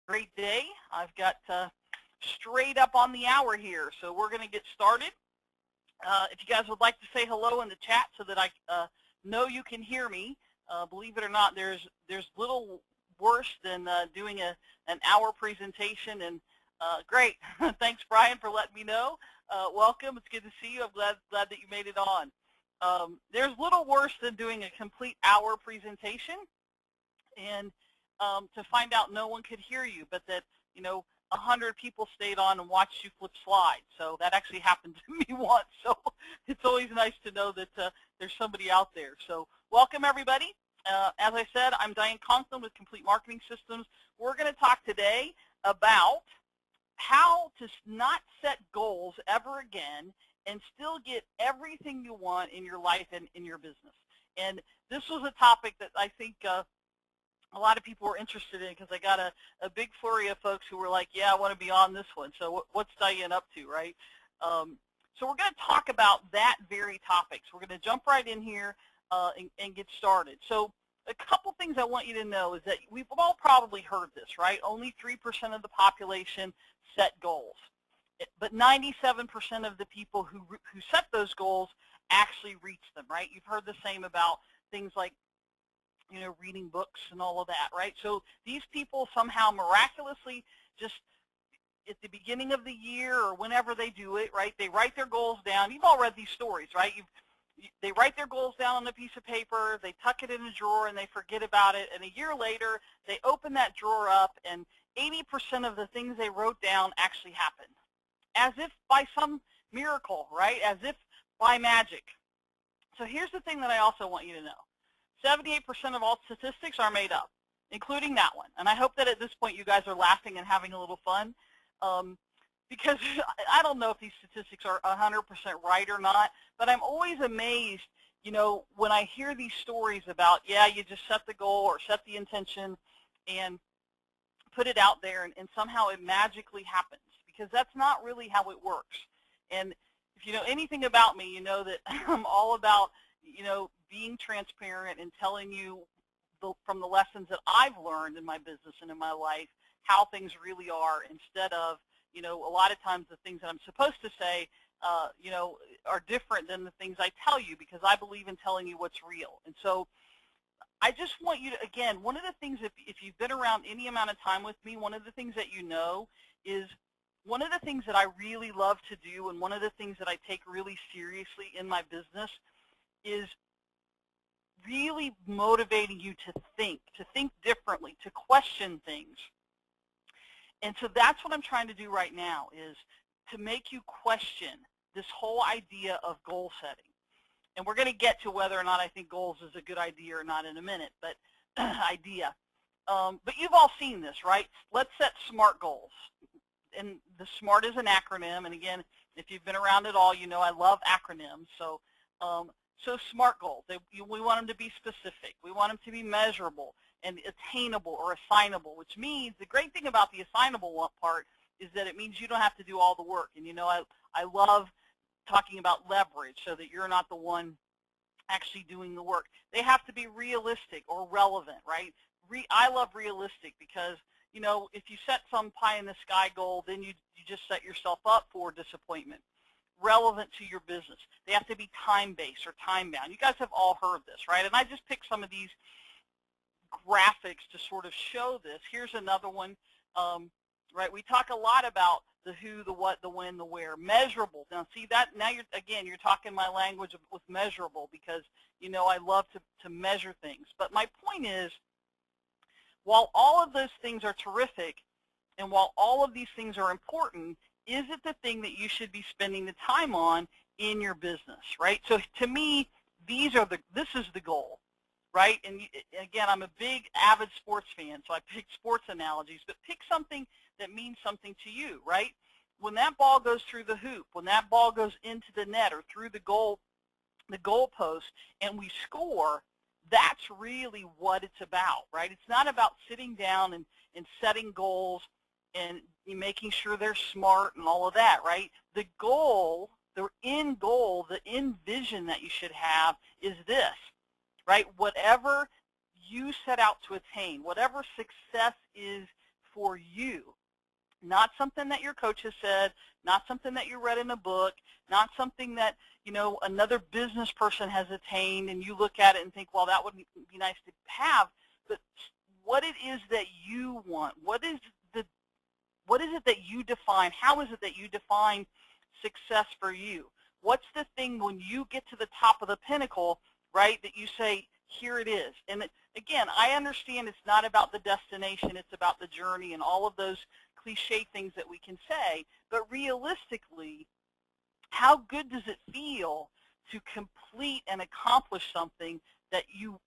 Great day. I've got straight up on the hour here, so we're going to get started. If you guys would like to say hello in the chat so that I know you can hear me, believe it or not, there's little worse than doing an hour presentation. And great. Thanks, Brian, for letting me know. Welcome. It's good to see you. I'm glad that you made it on. There's little worse than doing a complete hour presentation and to find out no one could hear you, but that, 100 people stayed on and watched you flip slides. So that actually happened to me once. So it's always nice to know that there's somebody out there. So welcome, everybody. As I said, I'm Diane Conklin with Complete Marketing Systems. We're going to talk today about how to not set goals ever again and still get everything you want in your life and in your business. And this was a topic that I think a lot of people were interested in, because I got a big flurry of folks who were like, yeah, I want to be on this one. So what's Diane up to, right? So we're going to talk about that very topic. So we're going to jump right in here and get started. So a couple things I want you to know is that we've all probably heard this, right? Only 3% of the population set goals. But 97% of the people who set those goals actually reach them, right? You've heard the same about things like reading books and all of that, right? So these people somehow miraculously just at the beginning of the year or whenever they do it, right, they write their goals down. You've all read these stories, right? They write their goals down on a piece of paper, they tuck it in a drawer, and they forget about it. And a year later, they open that drawer up, and 80% of the things they wrote down actually happen, as if by some miracle, right? As if by magic. So here's the thing that I also want you to know. 78% of all statistics are made up, including that one. And I hope that at this point you guys are laughing and having a little fun, because I don't know if these statistics are 100% right or not, but I'm always amazed, when I hear these stories about, yeah, you just set the goal or set the intention and put it out there, and somehow it magically happens, because that's not really how it works. And if you know anything about me, you know that I'm all about being transparent and telling you from the lessons that I've learned in my business and in my life how things really are, instead of, a lot of times the things that I'm supposed to say, are different than the things I tell you, because I believe in telling you what's real. And so I just want you to, again, one of the things, if you've been around any amount of time with me, one of the things that is one of the things that I really love to do, and one of the things that I take really seriously in my business, is really motivating you to think differently, to question things. And so that's what I'm trying to do right now, is to make you question this whole idea of goal setting. And we're going to get to whether or not I think goals is a good idea or not in a minute, but but you've all seen this, right? Let's set SMART goals. And the SMART is an acronym. And again, if you've been around at all, I love acronyms. So so SMART goals, we want them to be specific. We want them to be measurable and attainable or assignable, which means the great thing about the assignable part is that it means you don't have to do all the work. And I love talking about leverage, so that you're not the one actually doing the work. They have to be realistic or relevant, right? I love realistic, because if you set some pie in the sky goal, then you just set yourself up for disappointment. Relevant to your business. They have to be time-based or time-bound. You guys have all heard this, right? And I just picked some of these graphics to sort of show this. Here's another one, right? We talk a lot about the who, the what, the when, the where. Measurable. Now, see that? Now you're talking my language with measurable, because I love to measure things. But my point is, while all of those things are terrific, and while all of these things are important, is it the thing that you should be spending the time on in your business, right? So to me, this is the goal, right? And again, I'm a big avid sports fan, so I pick sports analogies, but pick something that means something to you, right? When that ball goes through the hoop, when that ball goes into the net or through the goal post, and we score, that's really what it's about, right? It's not about sitting down and setting goals and making sure they're smart and all of that, right? The goal, the end goal, the end vision that you should have is this, right? Whatever you set out to attain, whatever success is for you. Not something that your coach has said, not something that you read in a book, not something that, you know, another business person has attained and you look at it and think, well, that would be nice to have, but what it is that you want. What is it that you define? How is it that you define success for you? What's the thing when you get to the top of the pinnacle, right, that you say, here it is? And again, I understand it's not about the destination, it's about the journey and all of those cliche things that we can say, but realistically, how good does it feel to complete and accomplish something that you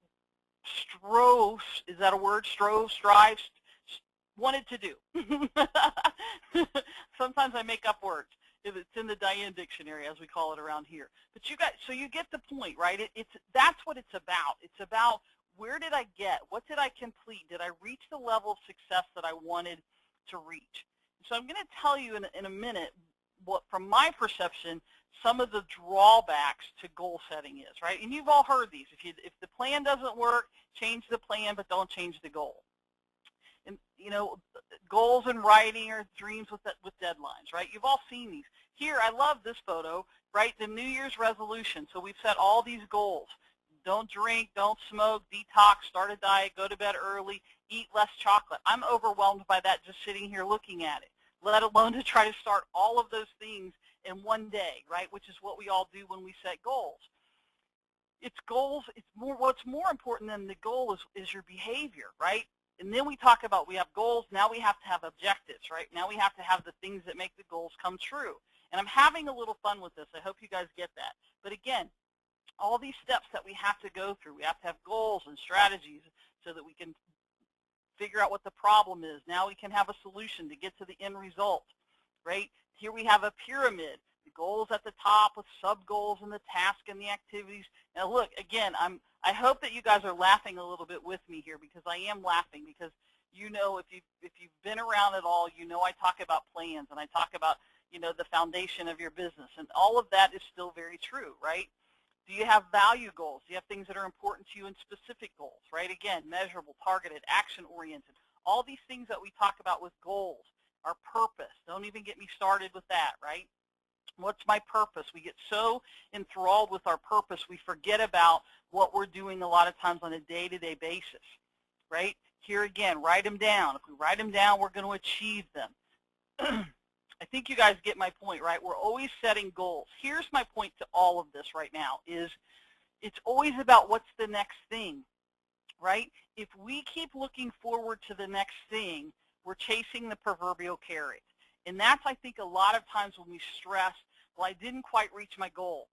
strove, is that a word, strive, wanted to do? Sometimes I make up words. If it's in the Diane dictionary, as we call it around here. But you got, so you get the point, right? That's what it's about. It's about, where did I get? What did I complete? Did I reach the level of success that I wanted to reach? So I'm going to tell you in a minute what, from my perception, some of the drawbacks to goal setting is, right? And you've all heard these. If the plan doesn't work, change the plan, but don't change the goal. And, you know, goals in writing are dreams with deadlines, right? You've all seen these. Here, I love this photo, right? The New Year's resolution. So we've set all these goals. Don't drink, don't smoke, detox, start a diet, go to bed early, eat less chocolate. I'm overwhelmed by that just sitting here looking at it, let alone to try to start all of those things in one day, right? Which is what we all do when we set goals. It's goals, what's more important than the goal is your behavior, right? And then we talk about, we have goals, now we have to have objectives, right? Now we have to have the things that make the goals come true. And I'm having a little fun with this. I hope you guys get that. But again, all these steps that we have to go through, we have to have goals and strategies so that we can figure out what the problem is. Now we can have a solution to get to the end result, right? Here we have a pyramid. The goals at the top with sub-goals and the task and the activities. Now look, again, I hope that you guys are laughing a little bit with me here, because I am laughing, because you know, if you've been around at all, you know I talk about plans and I talk about, you know, the foundation of your business, and all of that is still very true, right? Do you have value goals? Do you have things that are important to you in specific goals, right? Again, measurable, targeted, action-oriented. All these things that we talk about with goals. Our purpose. Don't even get me started with that, right? What's my purpose? We get so enthralled with our purpose, we forget about what we're doing a lot of times on a day-to-day basis, right? Here again, write them down. If we write them down, we're going to achieve them. I think you guys get my point, right? We're always setting goals. Here's my point to all of this right now is it's always about what's the next thing, right? If we keep looking forward to the next thing, we're chasing the proverbial carrot. And that's, I think, a lot of times when we stress, well, I didn't quite reach my goal.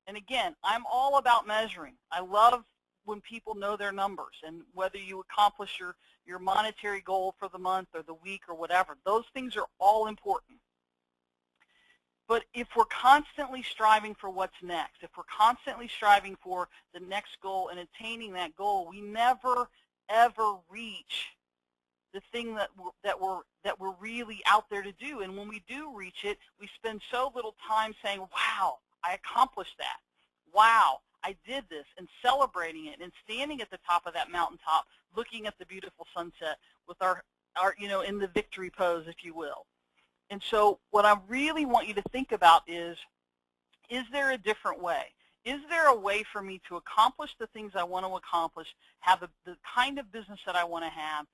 And again, I'm all about measuring. I love when people know their numbers, and whether you accomplish your monetary goal for the month or the week or whatever, those things are all important. But if we're constantly striving for what's next, if we're constantly striving for the next goal and attaining that goal, we never, ever reach the thing that we're really out there to do. And when we do reach it, we spend so little time saying, wow, I accomplished that. Wow, I did this, and celebrating it and standing at the top of that mountaintop, looking at the beautiful sunset with our you know, in the victory pose, if you will. And so what I really want you to think about is there a different way? Is there a way for me to accomplish the things I want to accomplish, have the kind of business that I want to have,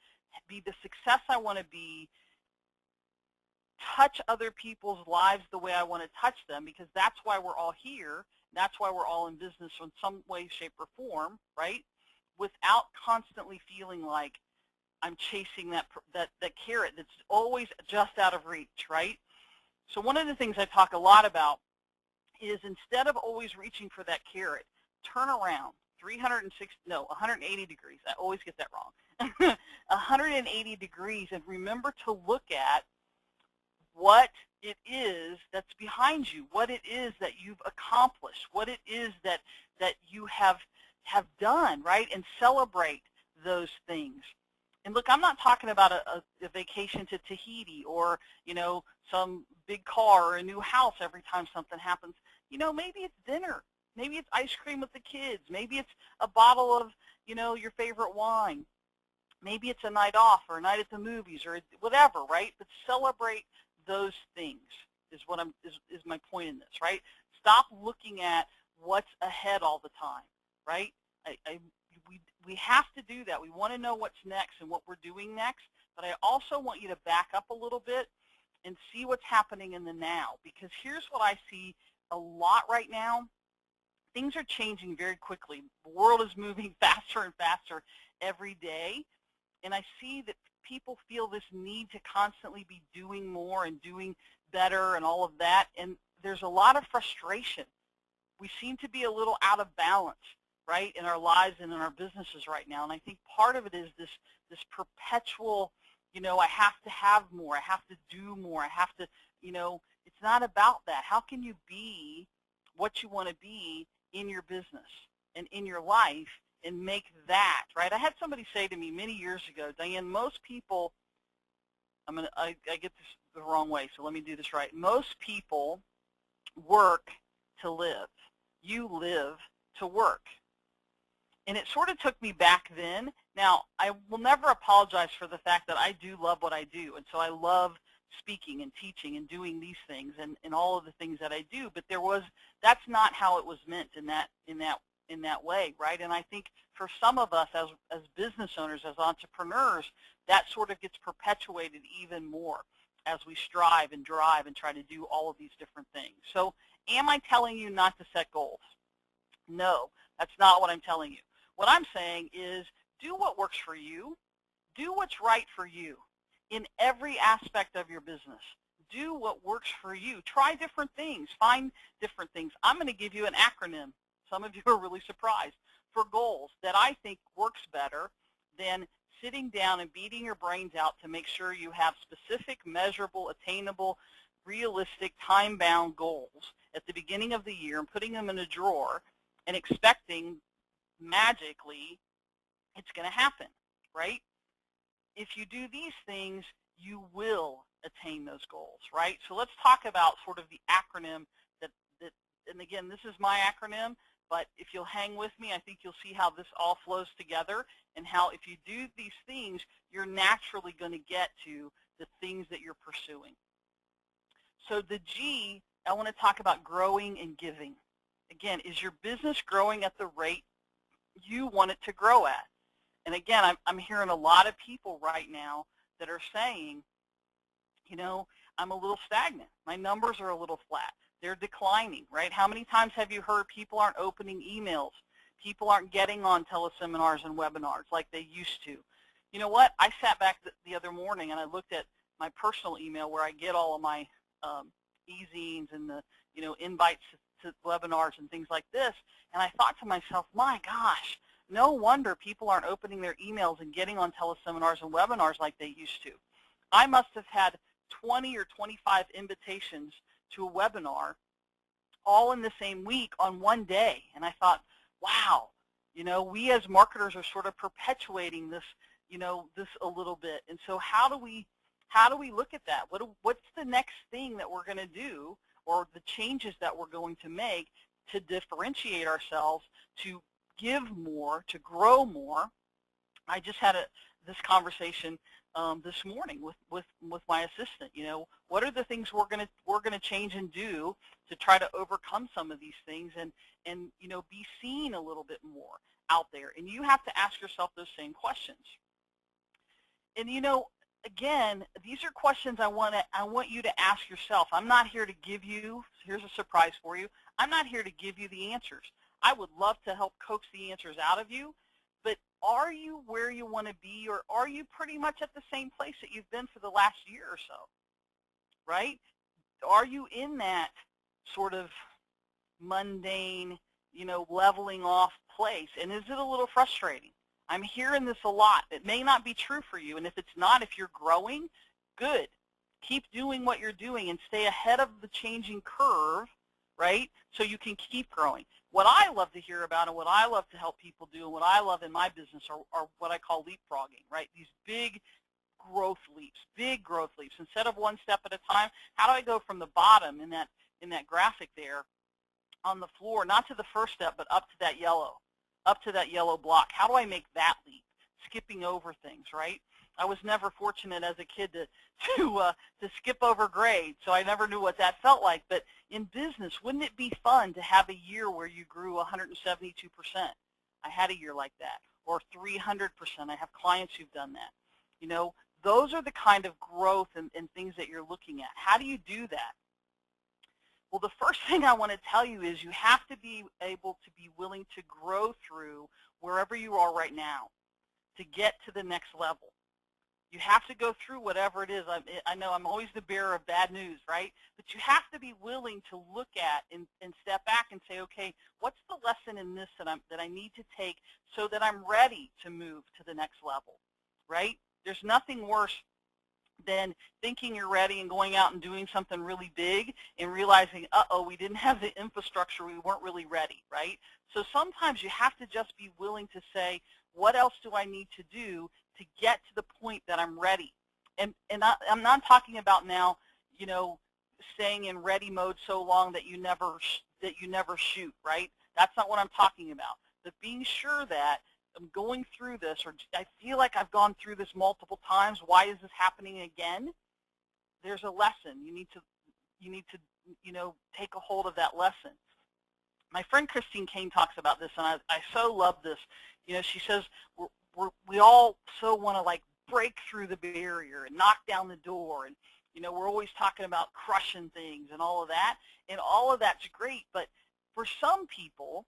be the success I want to be, touch other people's lives the way I want to touch them, because that's why we're all here. That's why we're all in business in some way, shape, or form, right? Without constantly feeling like I'm chasing that carrot that's always just out of reach, right? So one of the things I talk a lot about is, instead of always reaching for that carrot, turn around 180 degrees. I always get that wrong. 180 degrees, and remember to look at what it is that's behind you, what it is that you've accomplished, what it is that you have done, right? And celebrate those things. And look, I'm not talking about a vacation to Tahiti, or, you know, some big car or a new house every time something happens. You know, maybe it's dinner. Maybe it's ice cream with the kids. Maybe it's a bottle of, you know, your favorite wine. Maybe it's a night off or a night at the movies or whatever, right? But celebrate those things is what is my point in this, right? Stop looking at what's ahead all the time, right? We have to do that. We want to know what's next and what we're doing next, but I also want you to back up a little bit and see what's happening in the now, because here's what I see a lot right now. Things are changing very quickly. The world is moving faster and faster every day, and I see that people feel this need to constantly be doing more and doing better and all of that, and there's a lot of frustration. We seem to be a little out of balance, right, in our lives and in our businesses right now, and I think part of it is this perpetual, I have to have more, I have to do more, I have to, it's not about that. How can you be what you want to be in your business and in your life and make that, right? I had somebody say to me many years ago, Diane, most people, I get this the wrong way, so let me do this right. Most people work to live. You live to work. And it sort of took me back then. Now, I will never apologize for the fact that I do love what I do, and so I love speaking and teaching and doing these things and all of the things that I do, but that's not how it was meant in that way, right? And I think for some of us as business owners, as entrepreneurs, that sort of gets perpetuated even more as we strive and drive and try to do all of these different things. So am I telling you not to set goals? No, that's not what I'm telling you. What I'm saying is do what works for you. Do what's right for you in every aspect of your business. Do what works for you. Try different things. Find different things. I'm going to give you an acronym. Some of you are really surprised for goals that I think works better than sitting down and beating your brains out to make sure you have specific, measurable, attainable, realistic, time-bound goals at the beginning of the year and putting them in a drawer and expecting magically it's going to happen, right? If you do these things, you will attain those goals, right? So let's talk about sort of the acronym that and again, this is my acronym, but if you'll hang with me, I think you'll see how this all flows together and how if you do these things, you're naturally going to get to the things that you're pursuing. So the G, I want to talk about growing and giving. Again, is your business growing at the rate you want it to grow at? And again, I'm hearing a lot of people right now that are saying, I'm a little stagnant. My numbers are a little flat. They're declining, right? How many times have you heard people aren't opening emails? People aren't getting on teleseminars and webinars like they used to. You know what? I sat back the other morning and I looked at my personal email where I get all of my e-zines and the invites to webinars and things like this, and I thought to myself, my gosh, no wonder people aren't opening their emails and getting on teleseminars and webinars like they used to. I must have had 20 or 25 invitations to a webinar all in the same week on one day, and I thought, wow, we as marketers are sort of perpetuating this, this a little bit. And so how do we look at that? What's the next thing that we're going to do, or the changes that we're going to make to differentiate ourselves, to give more, to grow more? I just had this conversation this morning with my assistant. What are the things we're gonna change and do to try to overcome some of these things and be seen a little bit more out there? And you have to ask yourself those same questions. And again, these are questions I want you to ask yourself. I'm not here to give you, here's a surprise for you, I'm not here to give you the answers. I would love to help coax the answers out of you, but are you where you want to be, or are you pretty much at the same place that you've been for the last year or so, right? Are you in that sort of mundane, leveling off place, and is it a little frustrating? I'm hearing this a lot. It may not be true for you, and if it's not, if you're growing, good. Keep doing what you're doing and stay ahead of the changing curve, right, so you can keep growing. What I love to hear about and what I love to help people do and what I love in my business are what I call leapfrogging, right? These big growth leaps. Instead of one step at a time, how do I go from the bottom in that graphic there on the floor, not to the first step, but up to that yellow block? How do I make that leap? skipping over things, right? I was never fortunate as a kid to skip over grades, so I never knew what that felt like. But in business, wouldn't it be fun to have a year where you grew 172%? I had a year like that, or 300%. I have clients who've done that. You know, those are the kind of growth and things that you're looking at. How do you do that? Well, the first thing I want to tell you is you have to be able to be willing to grow through wherever you are right now to get to the next level. You have to go through whatever it is. I know I'm always the bearer of bad news, right? But you have to be willing to look at and step back and say, okay, what's the lesson in this that I need to take so that I'm ready to move to the next level, right? There's nothing worse than thinking you're ready and going out and doing something really big and realizing, uh-oh, we didn't have the infrastructure, we weren't really ready, right? So sometimes you have to just be willing to say, what else do I need to do to get to the point that I'm ready? And I'm not talking about now, you know, staying in ready mode so long that you never shoot, right? That's not what I'm talking about. But being sure that I'm going through this, or I feel like I've gone through this multiple times. Why is this happening again? There's a lesson. You need to, you know, take a hold of that lesson. My friend Christine Kane talks about this, and I so love this. You know, she says we all so want to like break through the barrier and knock down the door, and you know, we're always talking about crushing things and all of that, and all of that's great. But for some people,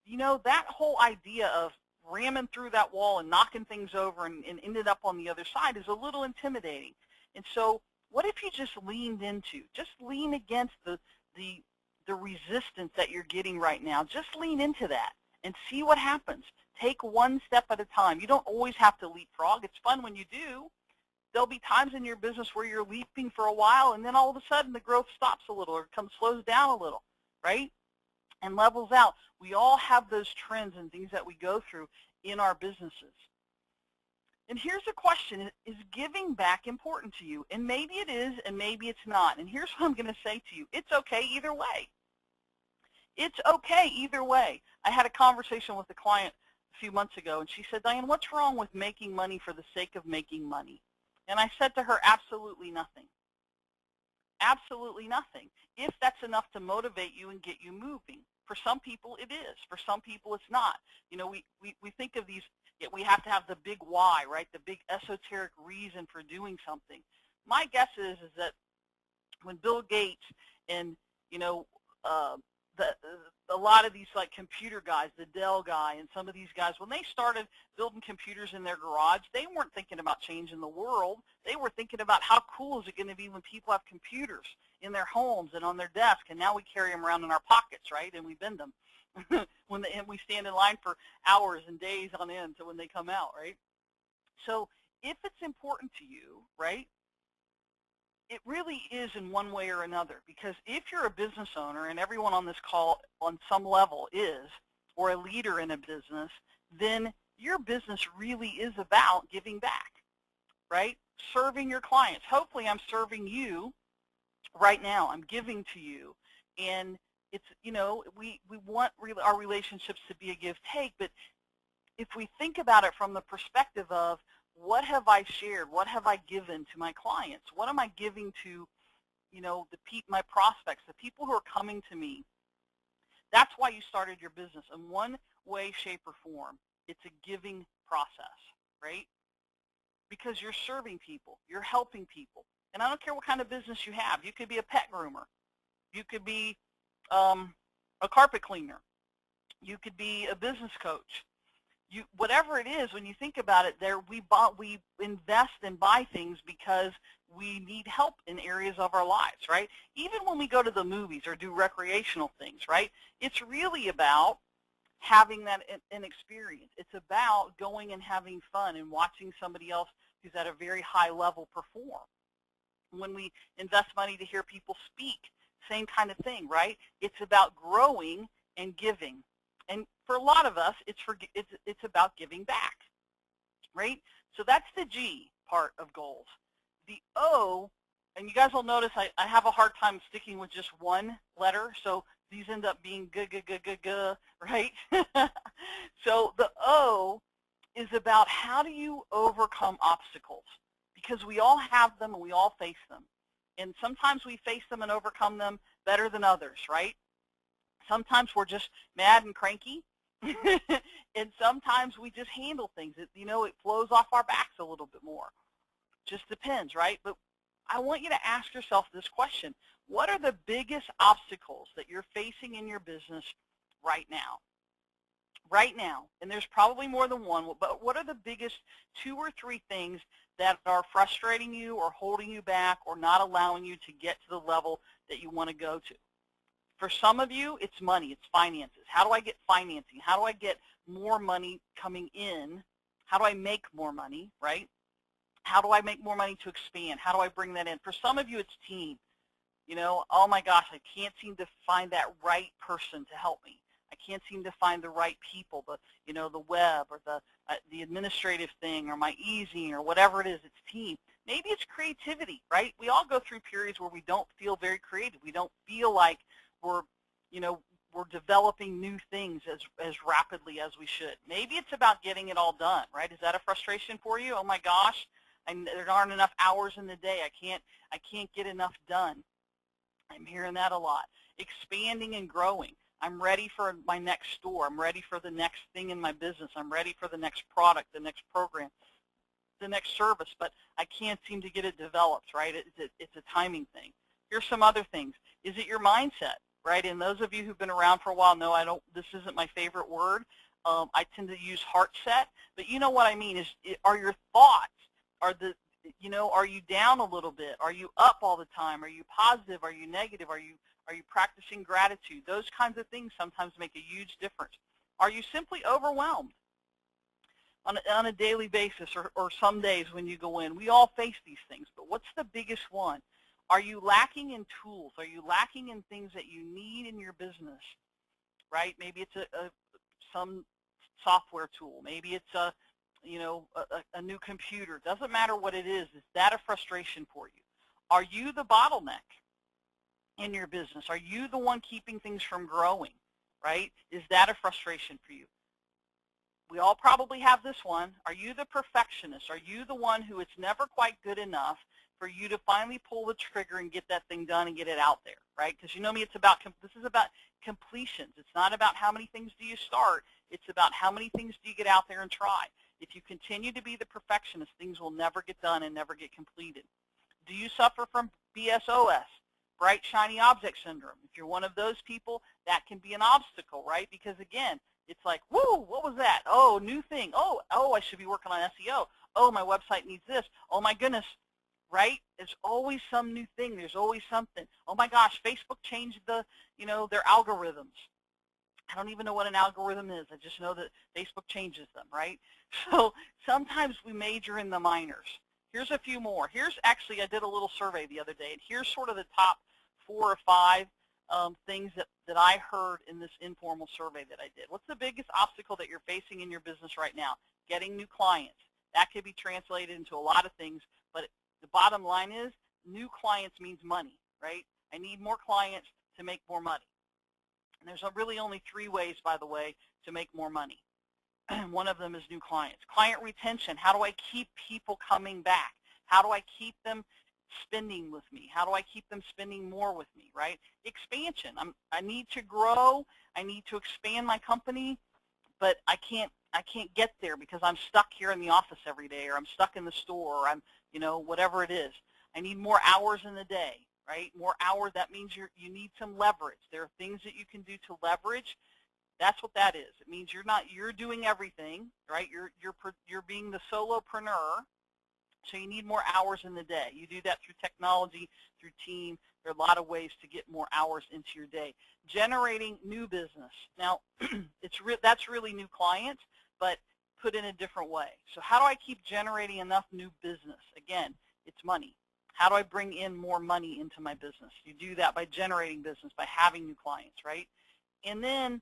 you know, that whole idea of ramming through that wall and knocking things over and ended up on the other side is a little intimidating. And so what if you just leaned into, just lean against the resistance that you're getting right now. Just lean into that and see what happens. Take one step at a time. You don't always have to leapfrog. It's fun when you do. There'll be times in your business where you're leaping for a while and then all of a sudden the growth stops a little or slows down a little, right? And levels out. We all have those trends and things that we go through in our businesses. And here's a question, is giving back important to you? And maybe it is, and maybe it's not. And here's what I'm going to say to you. It's okay either way. It's okay either way. I had a conversation with a client a few months ago, and she said, Diane, what's wrong with making money for the sake of making money? And I said to her, absolutely nothing. Absolutely nothing. If that's enough to motivate you and get you moving. For some people, it is. For some people, it's not. You know, we think of these, we have to have the big why, right? The big esoteric reason for doing something. My guess is that when Bill Gates and, you know, a lot of these like computer guys, the Dell guy and some of these guys, when they started building computers in their garage, they weren't thinking about changing the world. They were thinking about how cool is it going to be when people have computers in their homes and on their desk, and now we carry them around in our pockets, right? And we bend them and we stand in line for hours and days on end to when they come out, right? So if it's important to you, right, it really is in one way or another, because if you're a business owner, and everyone on this call on some level is, or a leader in a business, then your business really is about giving back, right? Serving your clients. Hopefully I'm serving you right now. I'm giving to you. And it's, you know, we want our relationships to be a give-take, but if we think about it from the perspective of, what have I shared? What have I given to my clients? What am I giving to, you know, my prospects, the people who are coming to me? That's why you started your business in one way, shape, or form. It's a giving process, right? Because you're serving people, you're helping people. And I don't care what kind of business you have. You could be a pet groomer. You could be a carpet cleaner. You could be a business coach. Whatever it is, when you think about it, we invest and buy things because we need help in areas of our lives, right? Even when we go to the movies or do recreational things, right? It's really about having an experience. It's about going and having fun and watching somebody else who's at a very high level perform. When we invest money to hear people speak, same kind of thing, right? It's about growing and giving. And for a lot of us, it's about giving back, right? So that's the G part of goals. The O, and you guys will notice I have a hard time sticking with just one letter, so these end up being g, right? So the O is about how do you overcome obstacles, because we all have them and we all face them. And sometimes we face them and overcome them better than others, right? Sometimes we're just mad and cranky, and sometimes we just handle things. It flows off our backs a little bit more. Just depends, right? But I want you to ask yourself this question. What are the biggest obstacles that you're facing in your business right now? Right now, and there's probably more than one, but what are the biggest 2 or 3 things that are frustrating you or holding you back or not allowing you to get to the level that you want to go to? For some of you, it's money, it's finances. How do I get financing? How do I get more money coming in? How do I make more money, right? How do I make more money to expand? How do I bring that in? For some of you, it's team. Oh my gosh, I can't seem to find that right person to help me. I can't seem to find the right people, the web or the administrative thing or my easing or whatever it is. It's team. Maybe it's creativity, right? We all go through periods where we don't feel very creative. We don't feel like we're developing new things as rapidly as we should. Maybe it's about getting it all done, right? Is that a frustration for you? Oh my gosh, there aren't enough hours in the day. I can't get enough done. I'm hearing that a lot. Expanding and growing. I'm ready for my next store. I'm ready for the next thing in my business. I'm ready for the next product, the next program, the next service, but I can't seem to get it developed, right? It's a timing thing. Here's some other things. Is it your mindset, right? And those of you who've been around for a while know this isn't my favorite word. I tend to use heart set, but you know what I mean are your thoughts, are you down a little bit? Are you up all the time? Are you positive? Are you negative? Are you practicing gratitude? Those kinds of things sometimes make a huge difference. Are you simply overwhelmed on a daily basis or some days when you go in? We all face these things, but what's the biggest one? Are you lacking in tools? Are you lacking in things that you need in your business, right? Maybe it's some software tool. Maybe it's a new computer. Doesn't matter what it is. Is that a frustration for you? Are you the bottleneck in your business? Are you the one keeping things from growing, right? Is that a frustration for you? We all probably have this one. Are you the perfectionist? Are you the one who it's never quite good enough for you to finally pull the trigger and get that thing done and get it out there, right? Because you know me, this is about completions. It's not about how many things do you start. It's about how many things do you get out there and try. If you continue to be the perfectionist, things will never get done and never get completed. Do you suffer from BSOS, bright, shiny object syndrome? If you're one of those people, that can be an obstacle, right? Because again, it's like, whoa, what was that? Oh, new thing. Oh, I should be working on SEO. Oh, my website needs this. Oh my goodness, right? There's always some new thing. There's always something. Oh my gosh, Facebook changed their algorithms. I don't even know what an algorithm is. I just know that Facebook changes them, right? So sometimes we major in the minors. Here's a few more. I did a little survey the other day, and here's sort of the top 4 or 5 things that I heard in this informal survey that I did. What's the biggest obstacle that you're facing in your business right now? Getting new clients. That could be translated into a lot of things, but the bottom line is new clients means money, right? I need more clients to make more money. And there's really only 3 ways, by the way, to make more money. One of them is new clients. Client retention. How do I keep people coming back? How do I keep them spending with me? How do I keep them spending more with me, right? Expansion. I need to grow. I need to expand my company, but I can't get there because I'm stuck here in the office every day, or I'm stuck in the store, or I'm, whatever it is. I need more hours in the day, right? More hours, that means you need some leverage. There are things that you can do to leverage. That's what that is. It means you're doing everything, right? You're being the solopreneur, so you need more hours in the day. You do that through technology, through team. There are a lot of ways to get more hours into your day. Generating new business. Now, that's really new clients, but put in a different way. So how do I keep generating enough new business? Again, it's money. How do I bring in more money into my business? You do that by generating business, by having new clients, right? And then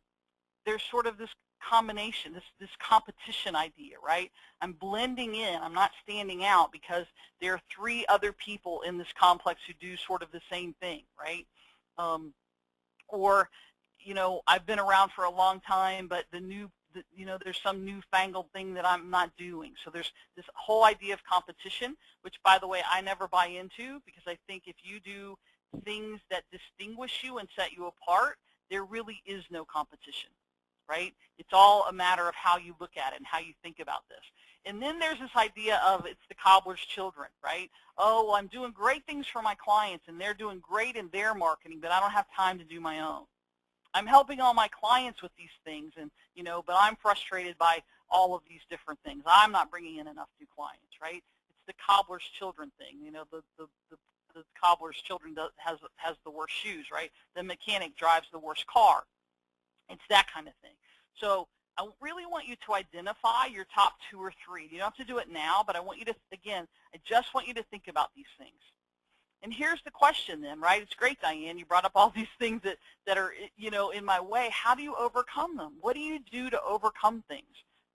there's sort of this combination, this competition idea, right? I'm blending in. I'm not standing out because there are 3 other people in this complex who do sort of the same thing, right? Or, I've been around for a long time, but the there's some newfangled thing that I'm not doing. So there's this whole idea of competition, which, by the way, I never buy into, because I think if you do things that distinguish you and set you apart, there really is no competition, right? It's all a matter of how you look at it and how you think about this. And then there's this idea of it's the cobbler's children, right? Oh, well, I'm doing great things for my clients, and they're doing great in their marketing, but I don't have time to do my own. I'm helping all my clients with these things, and but I'm frustrated by all of these different things. I'm not bringing in enough new clients, right? It's the cobbler's children thing. The cobbler's children has the worst shoes, right? The mechanic drives the worst car. It's that kind of thing. So I really want you to identify your top 2 or 3. You don't have to do it now, but I want you to, again, I just want you to think about these things. And here's the question then, right? It's great, Diane. You brought up all these things that are, in my way. How do you overcome them? What do you do to overcome things,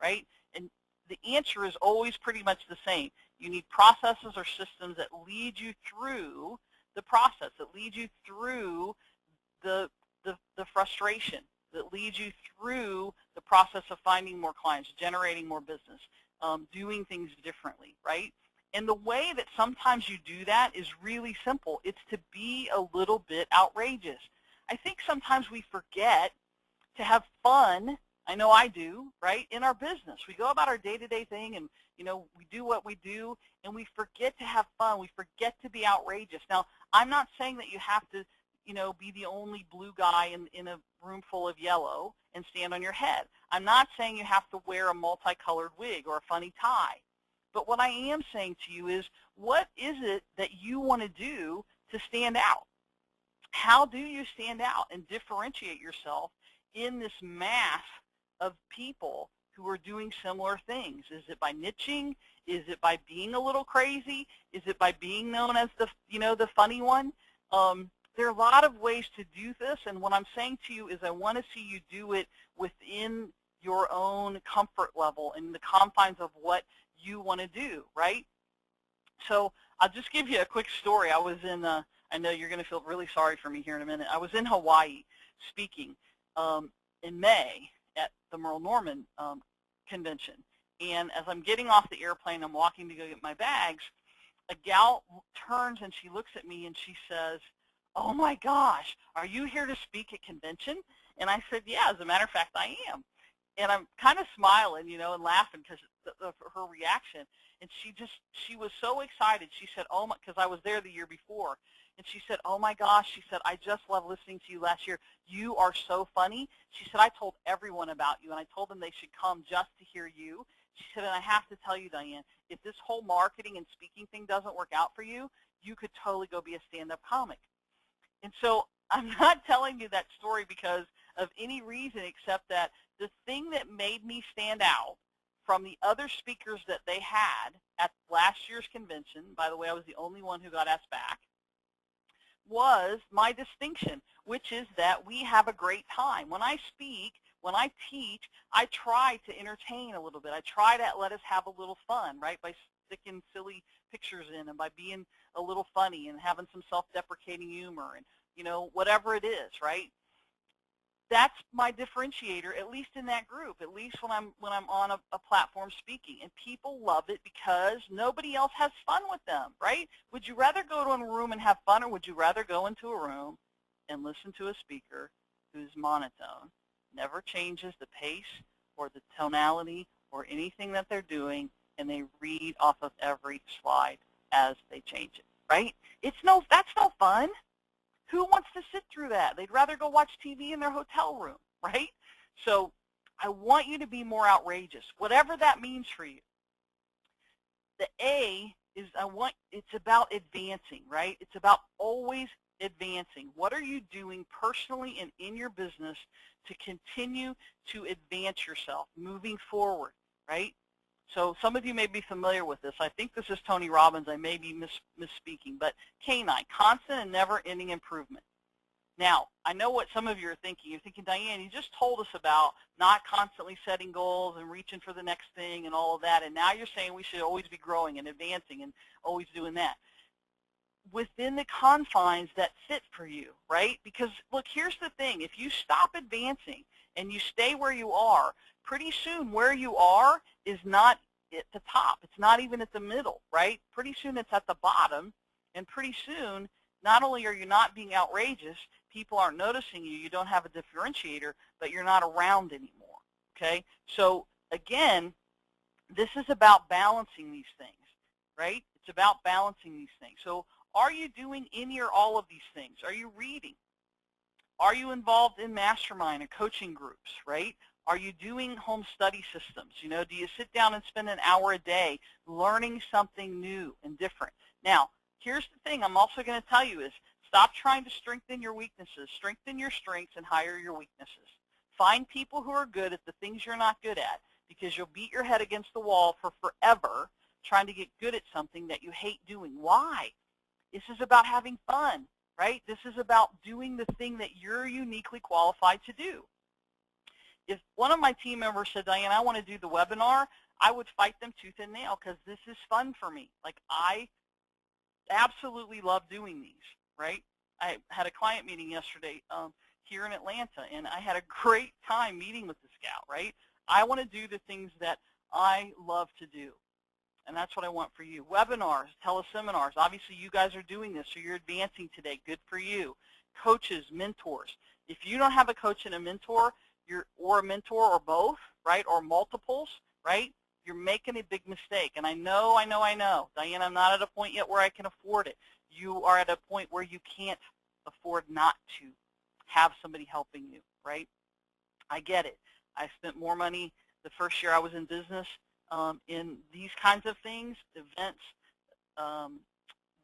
right? And the answer is always pretty much the same. You need processes or systems that lead you through the process, that lead you through the frustration, that leads you through the process of finding more clients, generating more business, doing things differently, right? And the way that sometimes you do that is really simple. It's to be a little bit outrageous. I think sometimes we forget to have fun. I know I do, right, in our business. We go about our day-to-day thing, and, we do what we do, and we forget to have fun. We forget to be outrageous. Now, I'm not saying that you have to, be the only blue guy in a room full of yellow and stand on your head. I'm not saying you have to wear a multicolored wig or a funny tie. But what I am saying to you is, what is it that you want to do to stand out? How do you stand out and differentiate yourself in this mass of people who are doing similar things? Is it by niching? Is it by being a little crazy? Is it by being known as the funny one? There are a lot of ways to do this, and what I'm saying to you is I want to see you do it within your own comfort level and the confines of what you want to do, right? So I'll just give you a quick story. I was in, I know you're going to feel really sorry for me here in a minute. I was in Hawaii speaking in May at the Merle Norman convention. And as I'm getting off the airplane, I'm walking to go get my bags, a gal turns and she looks at me and she says, "Oh my gosh, are you here to speak at convention?" And I said, "Yeah, as a matter of fact, I am." And I'm kind of smiling, and laughing because of her reaction. And she was so excited. She said, "Oh my," because I was there the year before. And she said, "Oh my gosh," she said, "I just love listening to you last year. You are so funny." She said, "I told everyone about you, and I told them they should come just to hear you." She said, "And I have to tell you, Diane, if this whole marketing and speaking thing doesn't work out for you, you could totally go be a stand-up comic." And so I'm not telling you that story because of any reason except that the thing that made me stand out from the other speakers that they had at last year's convention, by the way, I was the only one who got asked back, was my distinction, which is that we have a great time. When I speak, when I teach, I try to entertain a little bit. I try to let us have a little fun, right, by sticking silly pictures in and by being a little funny and having some self-deprecating humor and, whatever it is, right? That's my differentiator, at least in that group, at least when I'm on a platform speaking. And people love it because nobody else has fun with them, right? Would you rather go to a room and have fun, or would you rather go into a room and listen to a speaker who's monotone, never changes the pace or the tonality or anything that they're doing, and they read off of every slide as they change it, right? That's no fun. Who wants to sit through that? They'd rather go watch TV in their hotel room, right? So I want you to be more outrageous, whatever that means for you. The A is it's about advancing, right? It's about always advancing. What are you doing personally and in your business to continue to advance yourself, moving forward, right? So some of you may be familiar with this. I think this is Tony Robbins. I may be misspeaking, but K9, constant and never-ending improvement. Now, I know what some of you are thinking. You're thinking, Diane, you just told us about not constantly setting goals and reaching for the next thing and all of that, and now you're saying we should always be growing and advancing and always doing that. Within the confines that fit for you, right? Because, look, here's the thing. If you stop advancing and you stay where you are, pretty soon where you are is not at the top. It's not even at the middle, right? Pretty soon it's at the bottom, and pretty soon not only are you not being outrageous, people aren't noticing you, you don't have a differentiator, but you're not around anymore, okay? So again, this is about balancing these things, right? It's about balancing these things. So are you doing any or all of these things? Are you reading? Are you involved in mastermind and coaching groups, right? Are you doing home study systems? You know, do you sit down and spend an hour a day learning something new and different? Now, here's the thing I'm also going to tell you is stop trying to strengthen your weaknesses. Strengthen your strengths and hire your weaknesses. Find people who are good at the things you're not good at, because you'll beat your head against the wall for forever trying to get good at something that you hate doing. Why? This is about having fun, right? This is about doing the thing that you're uniquely qualified to do. If one of my team members said, Diane, I want to do the webinar, I would fight them tooth and nail because this is fun for me. Like, I absolutely love doing these, right? I had a client meeting yesterday here in Atlanta, and I had a great time meeting with this gal, right? I want to do the things that I love to do, and that's what I want for you. Webinars, teleseminars, obviously you guys are doing this, so you're advancing today. Good for you. Coaches, mentors. If you don't have a coach and a mentor, or a mentor or both, right, or multiples, right, you're making a big mistake. And I know, Diane, I'm not at a point yet where I can afford it. You are at a point where you can't afford not to have somebody helping you, right? I get it. I spent more money the first year I was in business in these kinds of things, events,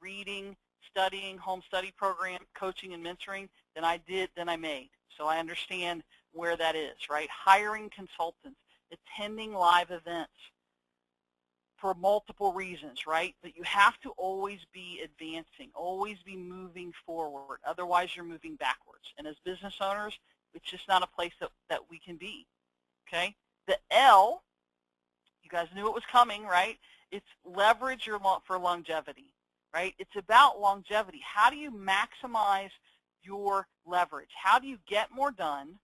reading, studying, home study program, coaching and mentoring than I made. So I understand where that is, right? Hiring consultants, attending live events for multiple reasons, right? But you have to always be advancing, always be moving forward. Otherwise, you're moving backwards. And as business owners, it's just not a place that we can be, okay? The L, you guys knew it was coming, right? It's leverage for longevity, right? It's about longevity. How do you maximize your leverage? How do you get more done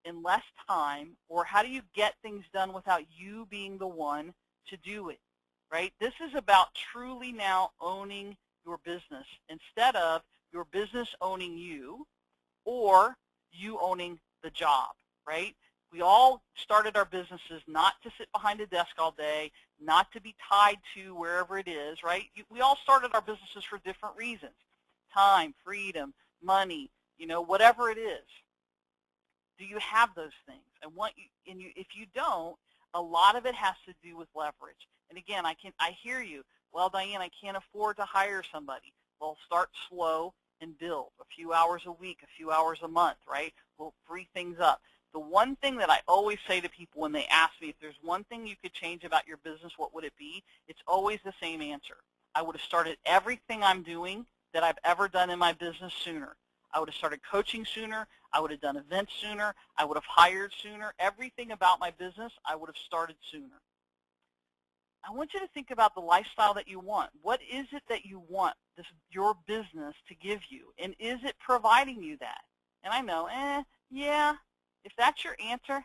in less time, or how do you get things done without you being the one to do it, right? This is about truly now owning your business instead of your business owning you or you owning the job, right? We all started our businesses not to sit behind a desk all day, not to be tied to wherever it is, right? We all started our businesses for different reasons. Time, freedom, money, you know, whatever it is. Do you have those things? If you don't, a lot of it has to do with leverage. And again, I hear you. Well, Diane, I can't afford to hire somebody. Well, start slow and build a few hours a week, a few hours a month, right? We'll free things up. The one thing that I always say to people when they ask me if there's one thing you could change about your business, what would it be? It's always the same answer. I would have started everything I'm doing that I've ever done in my business sooner. I would have started coaching sooner. I would have done events sooner. I would have hired sooner. Everything about my business, I would have started sooner. I want you to think about the lifestyle that you want. What is it that you want your business to give you? And is it providing you that? And I know, yeah. If that's your answer,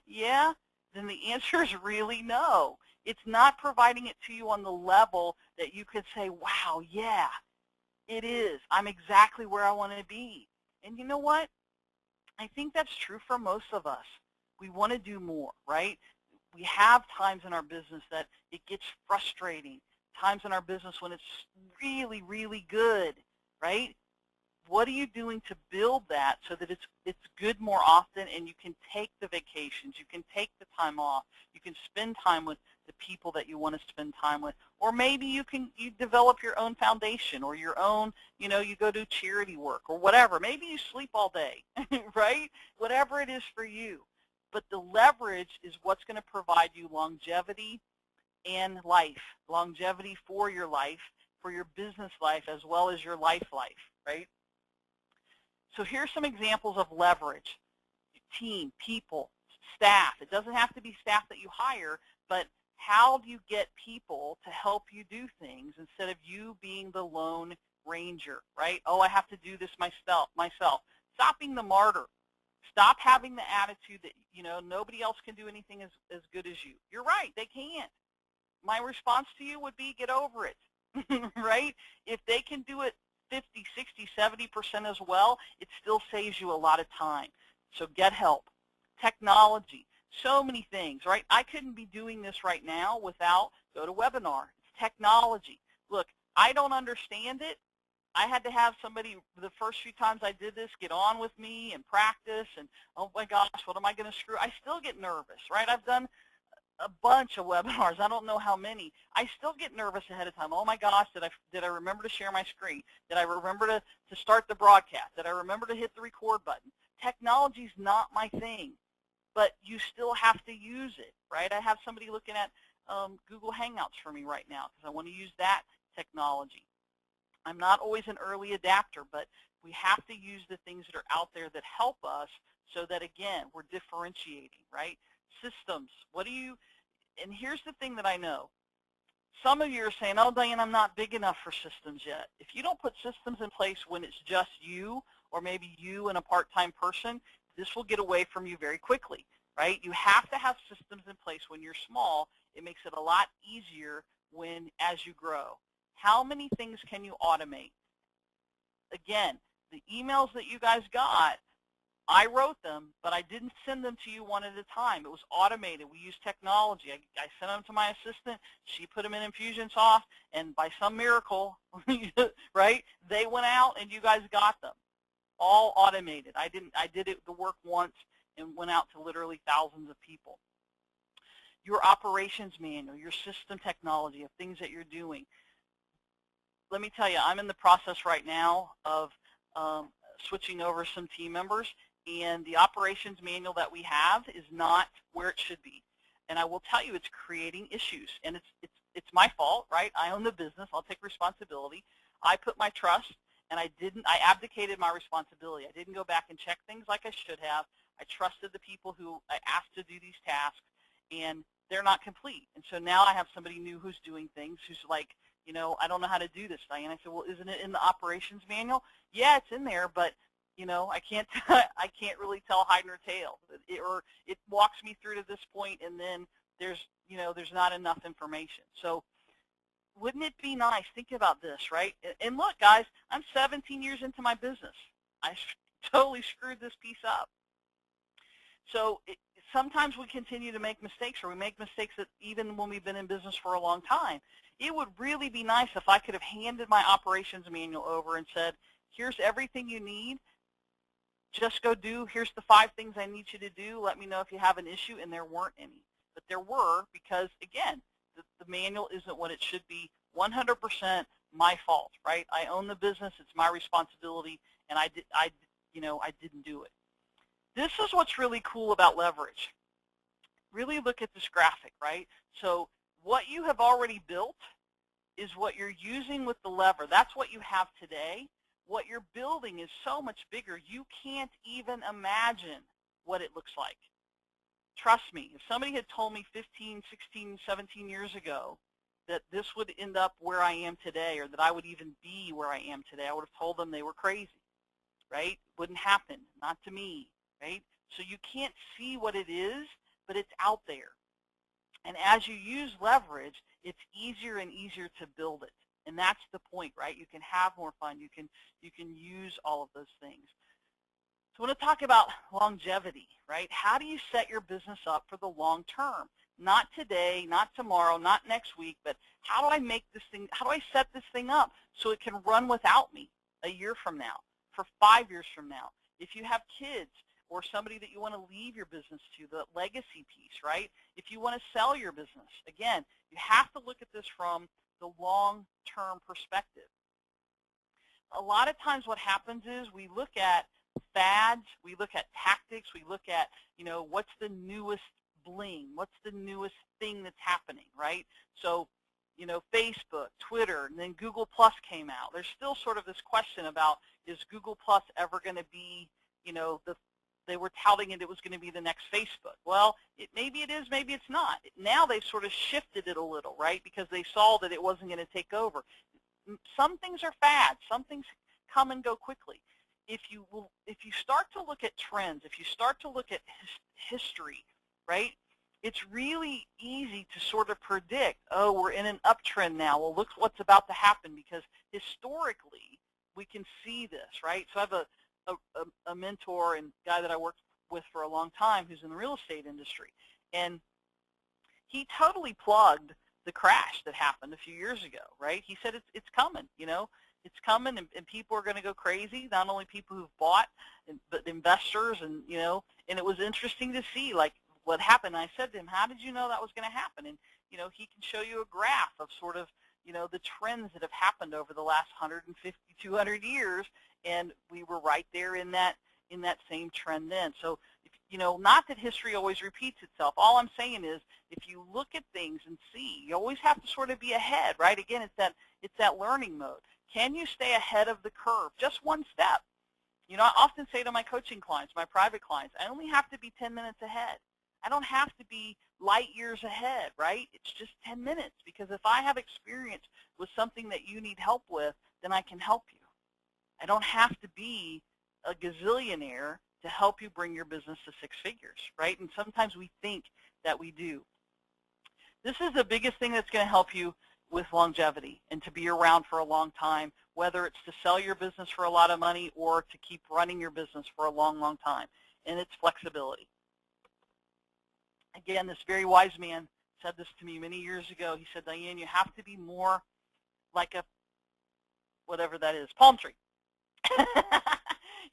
yeah, then the answer is really no. It's not providing it to you on the level that you could say, wow, yeah, it is. I'm exactly where I want to be. And you know what? I think that's true for most of us. We want to do more, right? We have times in our business that it gets frustrating, times in our business when it's really, really good, right? What are you doing to build that so that it's good more often, and you can take the vacations, you can take the time off, you can spend time with the people that you want to spend time with, or maybe you develop your own foundation or your own, you go do charity work or whatever. Maybe you sleep all day, right? Whatever it is for you. But the leverage is what's going to provide you longevity and life, longevity for your life, for your business life, as well as your life, right? So here's some examples of leverage. Team, people, staff. It doesn't have to be staff that you hire, but how do you get people to help you do things instead of you being the lone ranger, right? Oh, I have to do this myself. Stop being the martyr. Stop having the attitude that, nobody else can do anything as good as you. You're right, they can't. My response to you would be, get over it, right? If they can do it 50, 60, 70% as well, it still saves you a lot of time. So get help. Technology, so many things, right? I couldn't be doing this right now without GoToWebinar. It's technology. Look, I don't understand it. I had to have somebody, the first few times I did this, get on with me and practice, and oh my gosh, what am I going to screw? I still get nervous, right? I've done a bunch of webinars. I don't know how many. I still get nervous ahead of time. Oh my gosh, did I remember to share my screen? Did I remember to start the broadcast? Did I remember to hit the record button? Technology's not my thing, but you still have to use it, right? I have somebody looking at Google Hangouts for me right now because I want to use that technology. I'm not always an early adapter, but we have to use the things that are out there that help us so that, again, we're differentiating, right? Systems, and here's the thing that I know. Some of you are saying, oh, Diane, I'm not big enough for systems yet. If you don't put systems in place when it's just you or maybe you and a part-time person, this will get away from you very quickly, right? You have to have systems in place when you're small. It makes it a lot easier as you grow. How many things can you automate? Again, the emails that you guys got, I wrote them, but I didn't send them to you one at a time. It was automated. We used technology. I sent them to my assistant. She put them in Infusionsoft, and by some miracle, right, they went out and you guys got them. All automated. I did the work once and went out to literally thousands of people. Your operations manual, your system technology of things that you're doing. Let me tell you, I'm in the process right now of switching over some team members, and the operations manual that we have is not where it should be. And I will tell you, it's creating issues, and it's my fault, right? I own the business. I'll take responsibility. I put my trust, and I abdicated my responsibility. I didn't go back and check things like I should have. I trusted the people who I asked to do these tasks, and they're not complete. And so now I have somebody new who's doing things, who's like, I don't know how to do this, Diane. I said, well, isn't it in the operations manual? Yeah, it's in there, but I can't really tell hide nor tail. It walks me through to this point, and then there's not enough information. So wouldn't it be nice? Think about this, right? And look, guys, I'm 17 years into my business. I totally screwed this piece up. So sometimes we continue to make mistakes, or we make mistakes that even when we've been in business for a long time. It would really be nice if I could have handed my operations manual over and said, here's everything you need. Just go do, here's the 5 things I need you to do. Let me know if you have an issue, and there weren't any. But there were, because, again, the manual isn't what it should be. 100% my fault, right? I own the business. It's my responsibility, and I didn't do it. This is what's really cool about leverage. Really look at this graphic, right? So what you have already built is what you're using with the lever. That's what you have today. What you're building is so much bigger, you can't even imagine what it looks like. Trust me, if somebody had told me 15, 16, 17 years ago that this would end up where I am today, or that I would even be where I am today, I would have told them they were crazy, right? Wouldn't happen, not to me, right? So you can't see what it is, but it's out there. And as you use leverage, it's easier and easier to build it. And that's the point, right? You can have more fun. You can use all of those things. So I want to talk about longevity, right? How do you set your business up for the long term? Not today, not tomorrow, not next week, but how do I make this thing, how do I set this thing up so it can run without me a year from now, for 5 years from now? If you have kids, or somebody that you want to leave your business to, the legacy piece, right? If you want to sell your business, again, you have to look at this from the long-term perspective. A lot of times what happens is we look at fads, we look at tactics, we look at, what's the newest bling, what's the newest thing that's happening, right? So, Facebook, Twitter, and then Google Plus came out. There's still sort of this question about, is Google Plus ever going to be, they were touting it was going to be the next Facebook. Well, maybe it is, maybe it's not. Now they've sort of shifted it a little, right, because they saw that it wasn't going to take over. Some things are fads. Some things come and go quickly. if you start to look at trends, if you start to look at history, right, it's really easy to sort of predict, oh, we're in an uptrend now. Well, look what's about to happen, because historically we can see this, right? So I have a mentor and guy that I worked with for a long time who's in the real estate industry, and he totally plugged the crash that happened a few years ago, right? He said it's coming, it's coming, and people are going to go crazy. Not only people who've bought, but investors, and and it was interesting to see like what happened. I said to him, how did you know that was going to happen? And he can show you a graph of sort of the trends that have happened over the last 150, 200 years, and we were right there in that same trend then. So not that history always repeats itself. All I'm saying is, if you look at things and see, you always have to sort of be ahead, right? Again, it's that learning mode. Can you stay ahead of the curve? Just one step. I often say to my coaching clients, my private clients, I only have to be 10 minutes ahead. I don't have to be light years ahead, right? It's just 10 minutes, because if I have experience with something that you need help with, then I can help you. I don't have to be a gazillionaire to help you bring your business to 6 figures, right? And sometimes we think that we do. This is the biggest thing that's going to help you with longevity and to be around for a long time, whether it's to sell your business for a lot of money or to keep running your business for a long, long time, and it's flexibility. Again, this very wise man said this to me many years ago. He said, Diane, you have to be more like a, whatever that is, palm tree.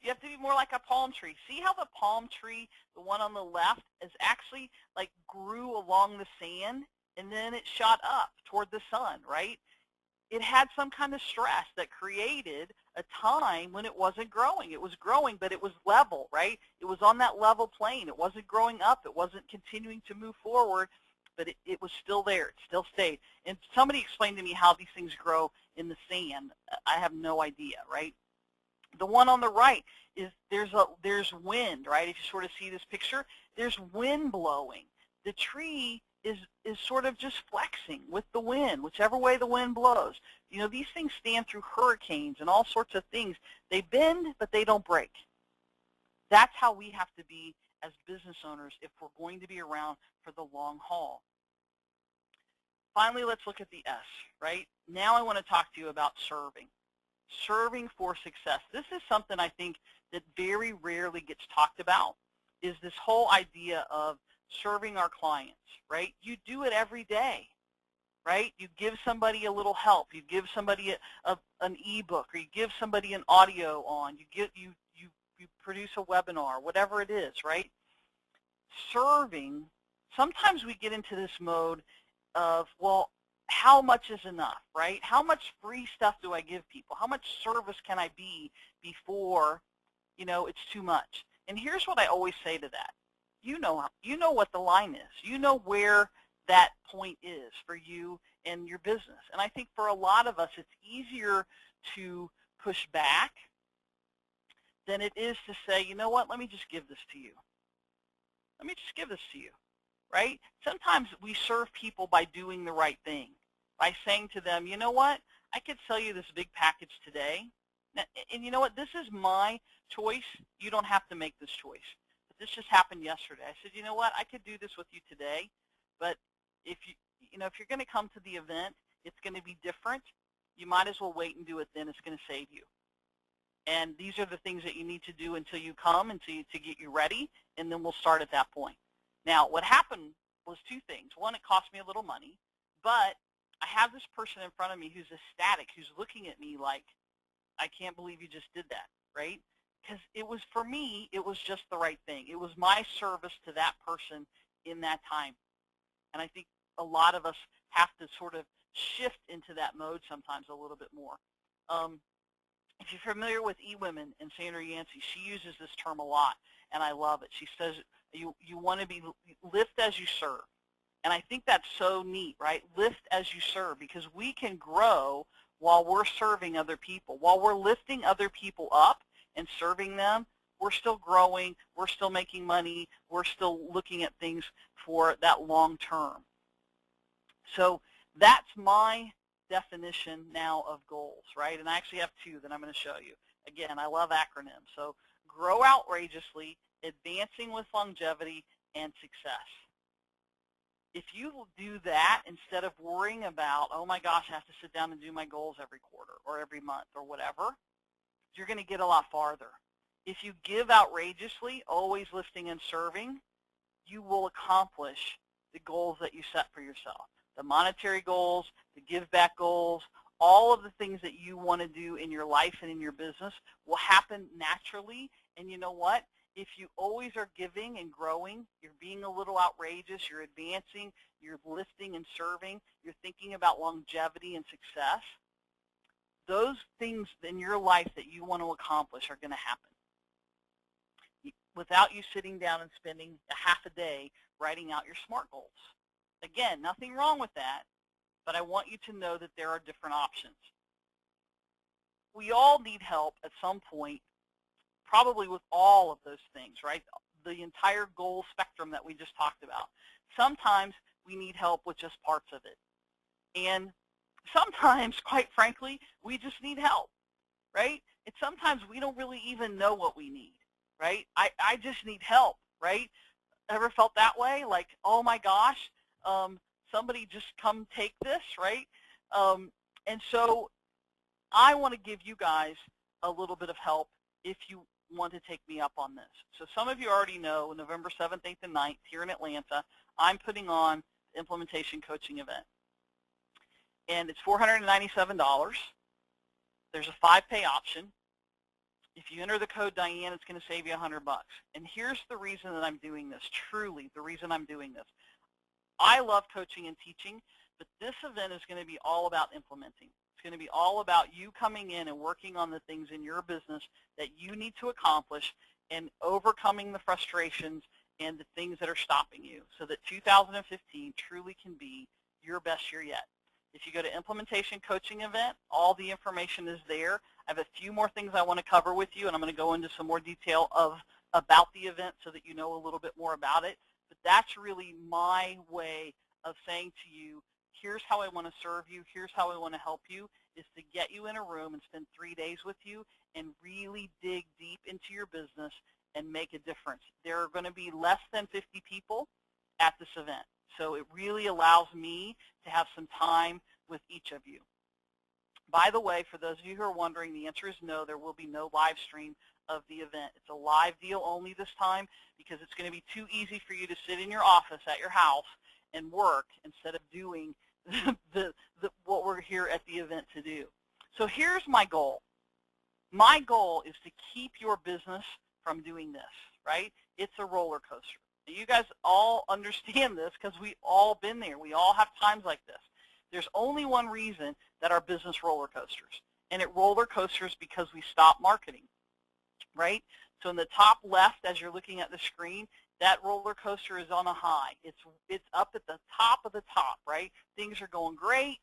You have to be more like a palm tree. See how the palm tree, the one on the left, is actually like grew along the sand, and then it shot up toward the sun, right? It had some kind of stress that created a time when it wasn't growing. It was growing, but it was level, right? It was on that level plane. It wasn't growing up. It wasn't continuing to move forward, but it was still there. It still stayed. And somebody explained to me how these things grow in the sand. I have no idea, right? The one on the right is there's wind, right? If you sort of see this picture, there's wind blowing. The tree is sort of just flexing with the wind, whichever way the wind blows. These things stand through hurricanes and all sorts of things. They bend, but they don't break. That's how we have to be as business owners if we're going to be around for the long haul. Finally, let's look at the S, right? Now I want to talk to you about serving. Serving for success. This is something I think that very rarely gets talked about, is this whole idea of serving our clients, right? You do it every day, right? You give somebody a little help. You give somebody an ebook, or you give somebody an audio on. You produce a webinar, whatever it is, right? Serving, sometimes we get into this mode of, well, how much is enough, right? How much free stuff do I give people? How much service can I be before, it's too much? And here's what I always say to that. You know what the line is. You know where that point is for you and your business. And I think for a lot of us, it's easier to push back than it is to say, you know what, let me just give this to you. Let me just give this to you. Right? Sometimes we serve people by doing the right thing, by saying to them, you know what, I could sell you this big package today, and you know what, this is my choice. You don't have to make this choice. But this just happened yesterday. I said, you know what, I could do this with you today, but if you're going to come to the event, it's going to be different. You might as well wait and do it then. It's going to save you. And these are the things that you need to do until you come, to get you ready, and then we'll start at that point. Now, what happened was 2 things. One, it cost me a little money, but I have this person in front of me who's ecstatic, who's looking at me like, I can't believe you just did that, right? Because it was, for me, it was just the right thing. It was my service to that person in that time. And I think a lot of us have to sort of shift into that mode sometimes a little bit more. If you're familiar with eWomen and Sandra Yancey, she uses this term a lot, and I love it. She says, you want to be lift as you serve. And I think that's so neat, right? Lift as you serve, because we can grow while we're serving other people. While we're lifting other people up and serving them, we're still growing, we're still making money, we're still looking at things for that long term. So that's my definition now of goals, right? And I actually have 2 that I'm going to show you. Again, I love acronyms. So grow outrageously, advancing with longevity, and success. If you do that instead of worrying about, oh my gosh, I have to sit down and do my goals every quarter or every month or whatever, you're going to get a lot farther. If you give outrageously, always lifting and serving, you will accomplish the goals that you set for yourself. The monetary goals, the give back goals, all of the things that you want to do in your life and in your business will happen naturally. And you know what? If you always are giving and growing, you're being a little outrageous, you're advancing, you're lifting and serving, you're thinking about longevity and success, those things in your life that you want to accomplish are going to happen without you sitting down and spending a half a day writing out your SMART goals. Again, nothing wrong with that, but I want you to know that there are different options. We all need help at some point, probably with all of those things, right? The entire goal spectrum that we just talked about. Sometimes we need help with just parts of it. And sometimes, quite frankly, we just need help, right? And sometimes we don't really even know what we need, right? I just need help, right? Ever felt that way? Like, oh my gosh, somebody just come take this, right? And so I want to give you guys a little bit of help if you want to take me up on this. So some of you already know November 7th, 8th, and 9th here in Atlanta, I'm putting on the implementation coaching event. And it's $497. There's a 5-pay option. If you enter the code Diane, it's going to save you $100. And here's the reason that I'm doing this, truly the reason I'm doing this. I love coaching and teaching, but this event is going to be all about implementing. It's going to be all about you coming in and working on the things in your business that you need to accomplish and overcoming the frustrations and the things that are stopping you so that 2015 truly can be your best year yet. If you go to Implementation Coaching Event, all the information is there. I have a few more things I want to cover with you, and I'm going to go into some more detail about the event so that you know a little bit more about it. But that's really my way of saying to you, here's how I want to serve you, here's how I want to help you, is to get you in a room and spend 3 days with you and really dig deep into your business and make a difference. There are going to be less than 50 people at this event. So it really allows me to have some time with each of you. By the way, for those of you who are wondering, the answer is no, there will be no live stream of the event. It's a live deal only this time because it's going to be too easy for you to sit in your office at your house and work instead of doing what we're here at the event to do. So here's my goal. My goal is to keep your business from doing this, right? It's a roller coaster. You guys all understand this because we've all been there. We all have times like this. There's only one reason that our business roller coasters, and it roller coasters because we stop marketing, right? So in the top left, as you're looking at the screen, that roller coaster is on a high. It's up at the top of the top, right? Things are going great.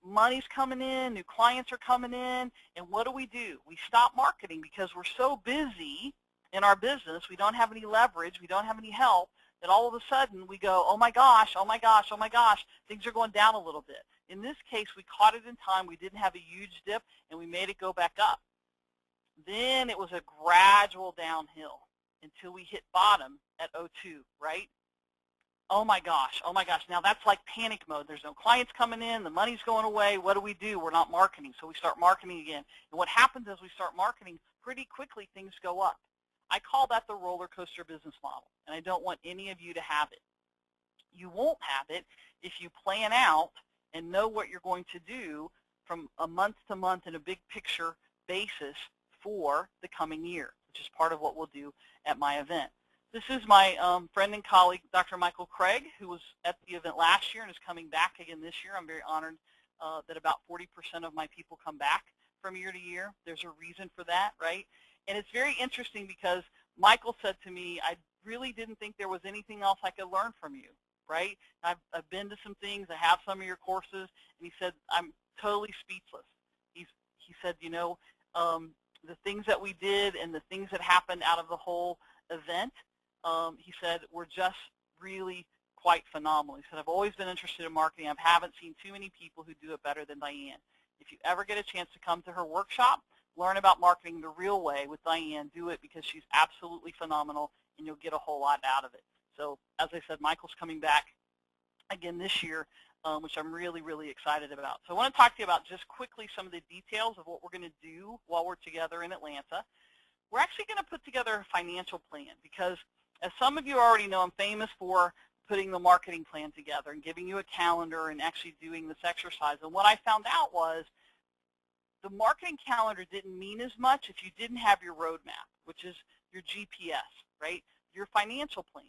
Money's coming in, new clients are coming in, and what do? We stop marketing because we're so busy in our business, we don't have any leverage, we don't have any help, that all of a sudden we go, oh my gosh, oh my gosh, oh my gosh, things are going down a little bit. In this case, we caught it in time, we didn't have a huge dip, and we made it go back up. Then it was a gradual downhill until we hit bottom at 02, right? Oh my gosh, now that's like panic mode. There's no clients coming in, the money's going away, what do? We're not marketing, so we start marketing again. And what happens is we start marketing, pretty quickly things go up. I call that the roller coaster business model, and I don't want any of you to have it. You won't have it if you plan out and know what you're going to do from a month to month in a big picture basis for the coming year, which is part of what we'll do at my event. This is my friend and colleague, Dr. Michael Craig, who was at the event last year and is coming back again this year. I'm very honored that about 40% of my people come back from year to year. There's a reason for that, right? And it's very interesting because Michael said to me, I really didn't think there was anything else I could learn from you, right? I've been to some things, I have some of your courses, and he said, I'm totally speechless. He said, you know, the things that we did and the things that happened out of the whole event, he said, were just really quite phenomenal. He said, I've always been interested in marketing. I haven't seen too many people who do it better than Diane. If you ever get a chance to come to her workshop, learn about marketing the real way with Diane, do it because she's absolutely phenomenal, and you'll get a whole lot out of it. So as I said, Michael's coming back again this year, which I'm really, really excited about. So I want to talk to you about just quickly some of the details of what we're going to do while we're together in Atlanta. We're actually going to put together a financial plan because, as some of you already know, I'm famous for putting the marketing plan together and giving you a calendar and actually doing this exercise. And what I found out was the marketing calendar didn't mean as much if you didn't have your roadmap, which is your GPS, right? Your financial plan.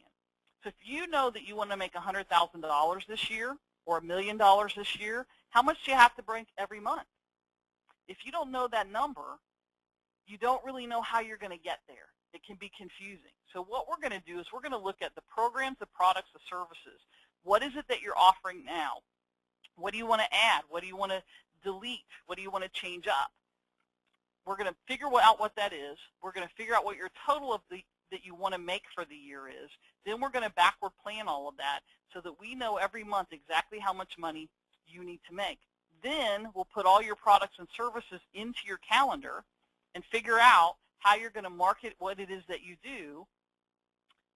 So if you know that you want to make $100,000 this year or $1 million this year, how much do you have to bring every month? If you don't know that number, you don't really know how you're going to get there. It can be confusing. So what we're going to do is we're going to look at the programs, the products, the services. What is it that you're offering now? What do you want to add? What do you want to delete? What do you want to change up? We're going to figure out what that is. We're going to figure out what your total of that you want to make for the year is. Then we're going to backward plan all of that so that we know every month exactly how much money you need to make. Then we'll put all your products and services into your calendar and figure out how you're going to market what it is that you do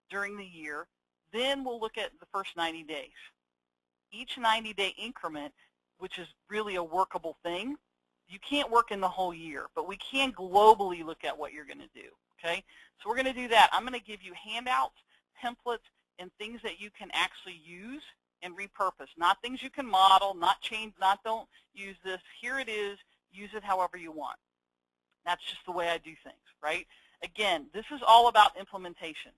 during the year. Then we'll look at the first 90 days. Each 90-day increment, which is really a workable thing, you can't work in the whole year, but we can globally look at what you're going to do, okay? So we're going to do that. I'm going to give you handouts, templates, and things that you can actually use and repurpose, not things you can model, not change, not don't use this. Here it is. Use it however you want. That's just the way I do things, right? Again, this is all about implementation.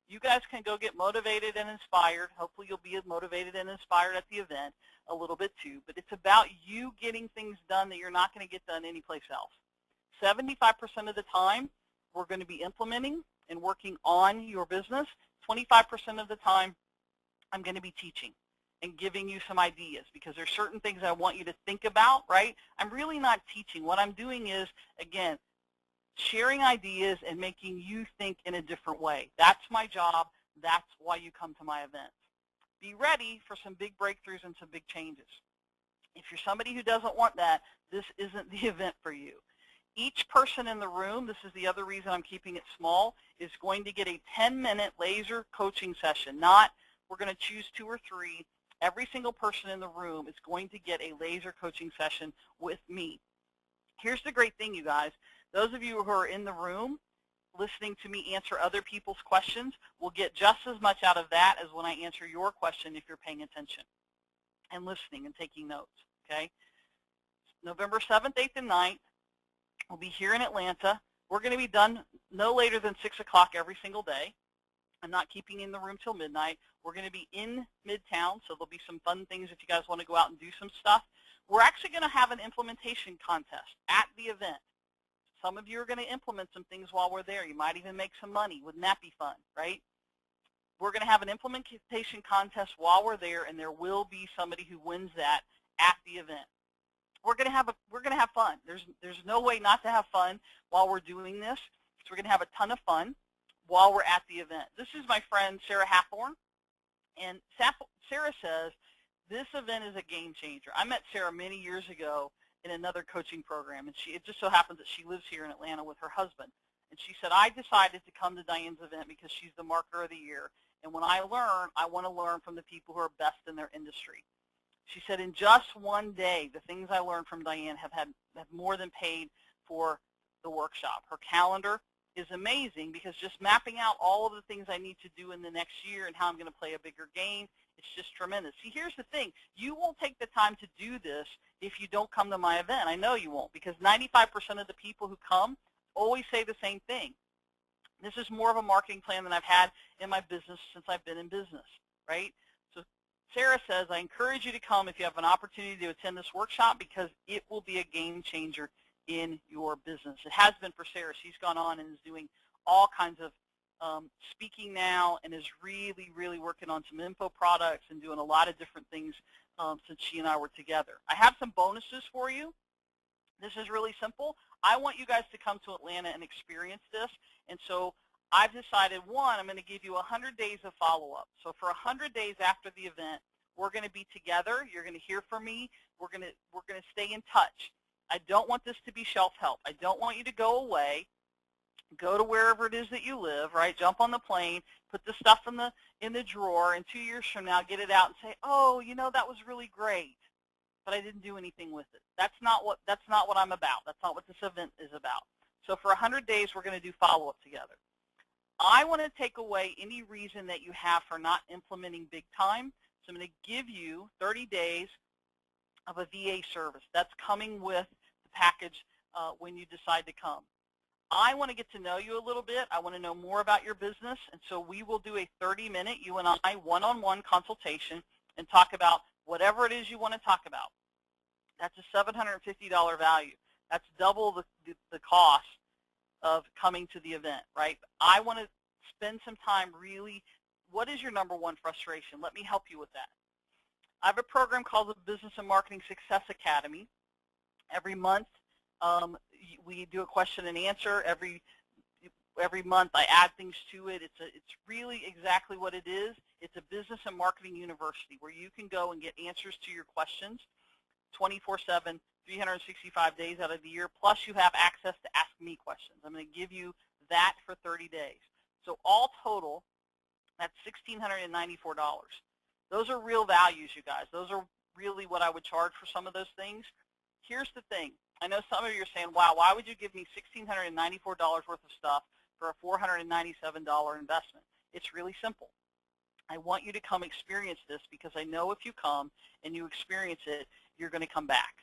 You guys can go get motivated and inspired. Hopefully you'll be motivated and inspired at the event a little bit too, but it's about you getting things done that you're not going to get done anyplace else. 75% of the time, we're going to be implementing and working on your business. 25% of the time, I'm going to be teaching and giving you some ideas because there's certain things I want you to think about, right? I'm really not teaching. What I'm doing is, again, sharing ideas and making you think in a different way. That's my job. That's why you come to my events. Be ready for some big breakthroughs and some big changes. If you're somebody who doesn't want that, this isn't the event for you. Each person in the room, this is the other reason I'm keeping it small, is going to get a 10-minute laser coaching session. Not, we're going to choose 2 or 3. Every single person in the room is going to get a laser coaching session with me. Here's the great thing, you guys. Those of you who are in the room listening to me answer other people's questions will get just as much out of that as when I answer your question if you're paying attention and listening and taking notes, okay? November 7th, 8th, and 9th, we'll be here in Atlanta. We're going to be done no later than 6 o'clock every single day. I'm not keeping you in the room till midnight. We're going to be in Midtown, so there'll be some fun things if you guys want to go out and do some stuff. We're actually going to have an implementation contest at the event. Some of you are going to implement some things while we're there. You might even make some money. Wouldn't that be fun, right? We're going to have an implementation contest while we're there, and there will be somebody who wins that at the event. We're going to have fun. There's no way not to have fun while we're doing this. So we're going to have a ton of fun while we're at the event. This is my friend Sarah Hathorn, and Sarah says this event is a game changer. I met Sarah many years ago in another coaching program, and it just so happens that she lives here in Atlanta with her husband. And she said, I decided to come to Diane's event because she's the marketer of the year. And when I learn, I want to learn from the people who are best in their industry. She said, in just one day, the things I learned from Diane have more than paid for the workshop. Her calendar is amazing because just mapping out all of the things I need to do in the next year and how I'm going to play a bigger game, it's just tremendous. See, here's the thing. You won't take the time to do this if you don't come to my event. I know you won't, because 95% of the people who come always say the same thing. This is more of a marketing plan than I've had in my business since I've been in business, right? So Sarah says, I encourage you to come if you have an opportunity to attend this workshop because it will be a game changer in your business. It has been for Sarah. She's gone on and is doing all kinds of speaking now and is really, really working on some info products and doing a lot of different things since she and I were together. I have some bonuses for you. This is really simple. I want you guys to come to Atlanta and experience this. And so I've decided, one, I'm going to give you 100 days of follow-up. So for 100 days after the event, we're going to be together. You're going to hear from me. We're going to stay in touch. I don't want this to be shelf help. I don't want you to go away, go to wherever it is that you live, right? Jump on the plane, put the stuff in the drawer, and 2 years from now get it out and say, oh, that was really great, but I didn't do anything with it. That's not what I'm about. That's not what this event is about. So for 100 days, we're going to do follow-up together. I want to take away any reason that you have for not implementing big time. So I'm going to give you 30 days of a VA service. That's coming with the package when you decide to come. I want to get to know you a little bit. I want to know more about your business, and so we will do a 30-minute, you and I, one-on-one consultation and talk about whatever it is you want to talk about. That's a $750 value. That's double the cost of coming to the event, right? I want to spend some time really, what is your number one frustration? Let me help you with that. I have a program called the Business and Marketing Success Academy. Every month, we do a question and answer. Every month, I add things to it. It's really exactly what it is. It's a business and marketing university where you can go and get answers to your questions 24/7, 365 days out of the year. Plus, you have access to ask me questions. I'm going to give you that for 30 days. So all total, that's $1,694. Those are real values, you guys. Those are really what I would charge for some of those things. Here's the thing. I know some of you are saying, wow, why would you give me $1,694 worth of stuff for a $497 investment? It's really simple. I want you to come experience this because I know if you come and you experience it, you're going to come back.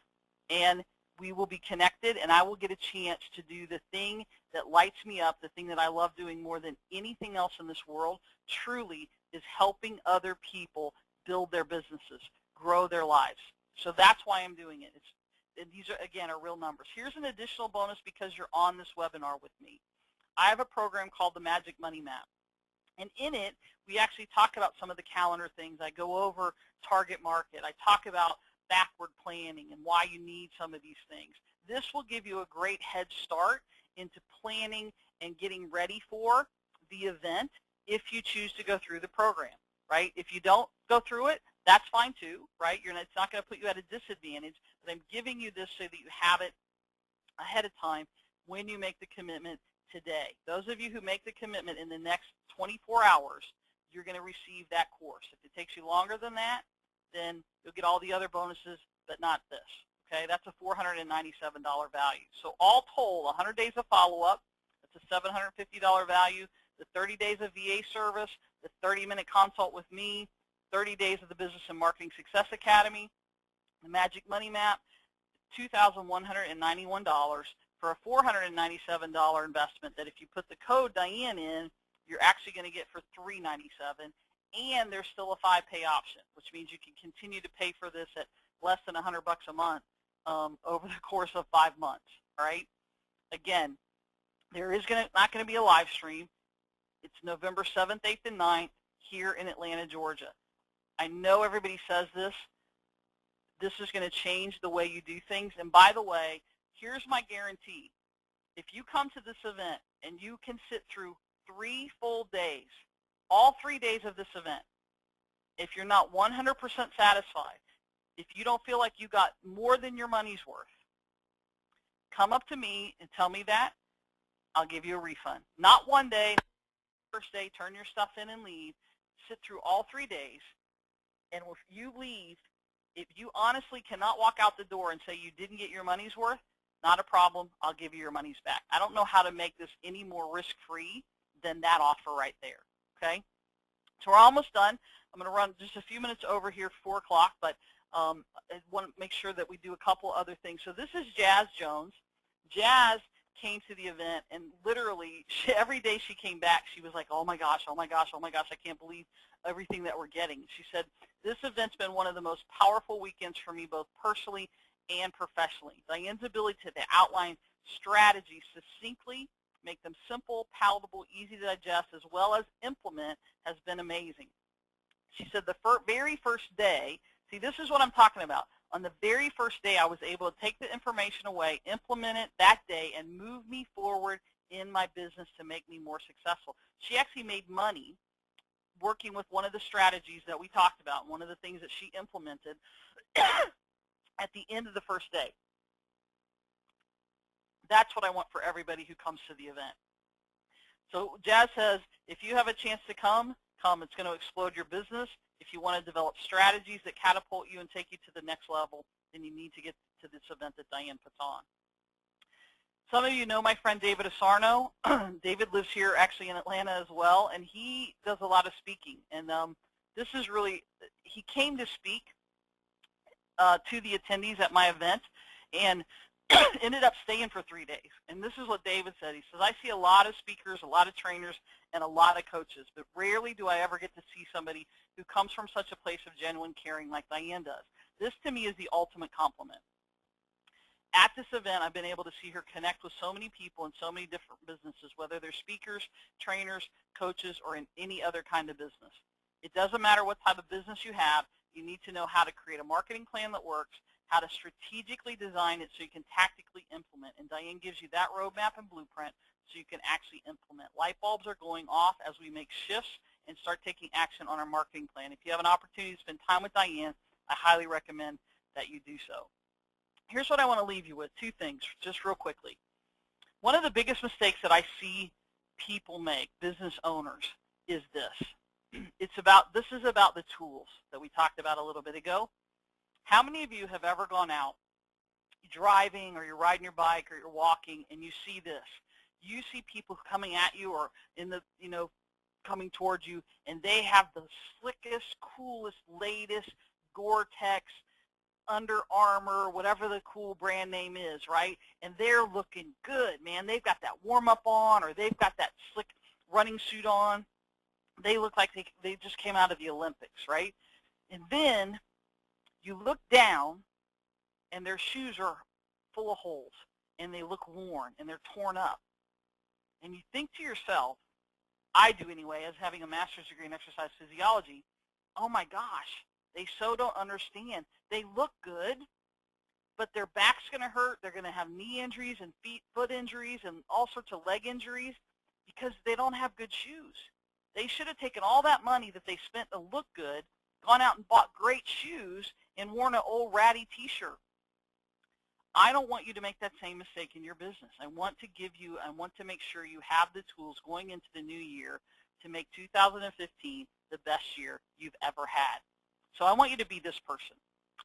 And we will be connected, and I will get a chance to do the thing that lights me up, the thing that I love doing more than anything else in this world, truly, is helping other people build their businesses, grow their lives. So that's why I'm doing it. And these are, again, are real numbers. Here's an additional bonus because you're on this webinar with me. I have a program called the Magic Money Map. And in it, we actually talk about some of the calendar things. I go over target market. I talk about backward planning and why you need some of these things. This will give you a great head start into planning and getting ready for the event if you choose to go through the program, right? If you don't go through it, that's fine too, right? It's not going to put you at a disadvantage, but I'm giving you this so that you have it ahead of time when you make the commitment today. Those of you who make the commitment in the next 24 hours, you're going to receive that course. If it takes you longer than that, then you'll get all the other bonuses, but not this. Okay, that's a $497 value. So all told, 100 days of follow-up, that's a $750 value. The 30 days of VA service, the 30-minute consult with me, 30 days of the Business and Marketing Success Academy, the Magic Money Map, $2,191 for a $497 investment that if you put the code Diane in, you're actually going to get for $397. And there's still a 5-pay option, which means you can continue to pay for this at less than $100 a month over the course of 5 months. All right. Again, there is not going to be a live stream. It's November 7th, 8th, and 9th here in Atlanta, Georgia. I know everybody says this. This is going to change the way you do things. And by the way, here's my guarantee. If you come to this event and you can sit through 3 full days, all 3 days of this event, if you're not 100% satisfied, if you don't feel like you got more than your money's worth, come up to me and tell me that. I'll give you a refund. Not one day, first day, turn your stuff in and leave. Sit through all 3 days. And if you leave, if you honestly cannot walk out the door and say you didn't get your money's worth, not a problem. I'll give you your money's back. I don't know how to make this any more risk-free than that offer right there. Okay? So we're almost done. I'm going to run just a few minutes over here, 4 o'clock, but I want to make sure that we do a couple other things. So this is Jazz Jones. Jazz came to the event, and literally every day she came back, she was like, oh my gosh, oh my gosh, oh my gosh, I can't believe everything that we're getting. She said, this event's been one of the most powerful weekends for me, both personally and professionally. Diane's ability to outline strategies succinctly, make them simple, palatable, easy to digest, as well as implement, has been amazing. She said the very first day, see, this is what I'm talking about. On the very first day, I was able to take the information away, implement it that day, and move me forward in my business to make me more successful. She actually made money working with one of the strategies that we talked about, one of the things that she implemented at the end of the first day. That's what I want for everybody who comes to the event. So Jazz says, if you have a chance to come. It's going to explode your business. If you want to develop strategies that catapult you and take you to the next level, then you need to get to this event that Diane puts on. Some of you know my friend David Asarno. David lives here actually in Atlanta as well, and he does a lot of speaking. And this is really, he came to speak to the attendees at my event and ended up staying for 3 days. And this is what David said. He says, I see a lot of speakers, a lot of trainers, and a lot of coaches, but rarely do I ever get to see somebody who comes from such a place of genuine caring like Diane does. This to me is the ultimate compliment. At this event, I've been able to see her connect with so many people in so many different businesses, whether they're speakers, trainers, coaches, or in any other kind of business. It doesn't matter what type of business you have, you need to know how to create a marketing plan that works, how to strategically design it so you can tactically implement. And Diane gives you that roadmap and blueprint so you can actually implement. Light bulbs are going off as we make shifts and start taking action on our marketing plan. If you have an opportunity to spend time with Diane, I highly recommend that you do so. Here's what I want to leave you with, 2 things, just real quickly. One of the biggest mistakes that I see people make, business owners, is this. This is about the tools that we talked about a little bit ago. How many of you have ever gone out driving, or you're riding your bike, or you're walking, and you see this? You see people coming at you, or in the, coming towards you, and they have the slickest, coolest, latest Gore-Tex, Under Armour, whatever the cool brand name is, right? And they're looking good, man. They've got that warm-up on, or they've got that slick running suit on. They look like they just came out of the Olympics, right? And then you look down, and their shoes are full of holes, and they look worn, and they're torn up. And you think to yourself, I do anyway, as having a master's degree in exercise physiology, oh my gosh, they so don't understand. They look good, but their back's going to hurt. They're going to have knee injuries and foot injuries and all sorts of leg injuries because they don't have good shoes. They should have taken all that money that they spent to look good, gone out and bought great shoes, and worn an old ratty t-shirt. I don't want you to make that same mistake in your business. I want to make sure you have the tools going into the new year to make 2015 the best year you've ever had. So I want you to be this person.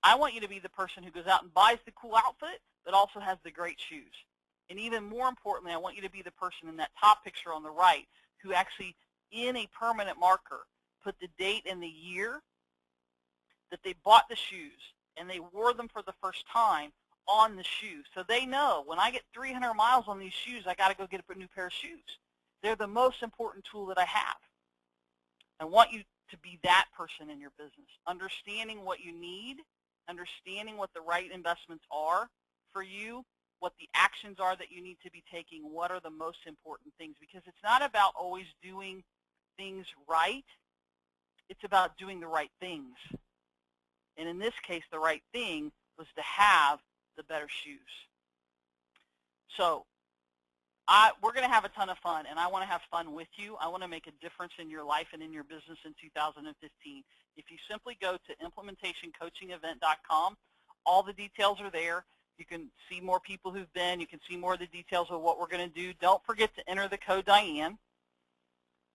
I want you to be the person who goes out and buys the cool outfit, but also has the great shoes. And even more importantly, I want you to be the person in that top picture on the right who actually, in a permanent marker, put the date and the year that they bought the shoes and they wore them for the first time on the shoes. So they know when I get 300 miles on these shoes, I got to go get a new pair of shoes. They're the most important tool that I have. I want you to be that person in your business, understanding what you need, understanding what the right investments are for you, what the actions are that you need to be taking, what are the most important things, because it's not about always doing things right. It's about doing the right things. And in this case, the right thing was to have the better shoes. So we're going to have a ton of fun, and I want to have fun with you. I want to make a difference in your life and in your business in 2015. If you simply go to implementationcoachingevent.com, all the details are there. You can see more people who've been. You can see more of the details of what we're going to do. Don't forget to enter the code Diane,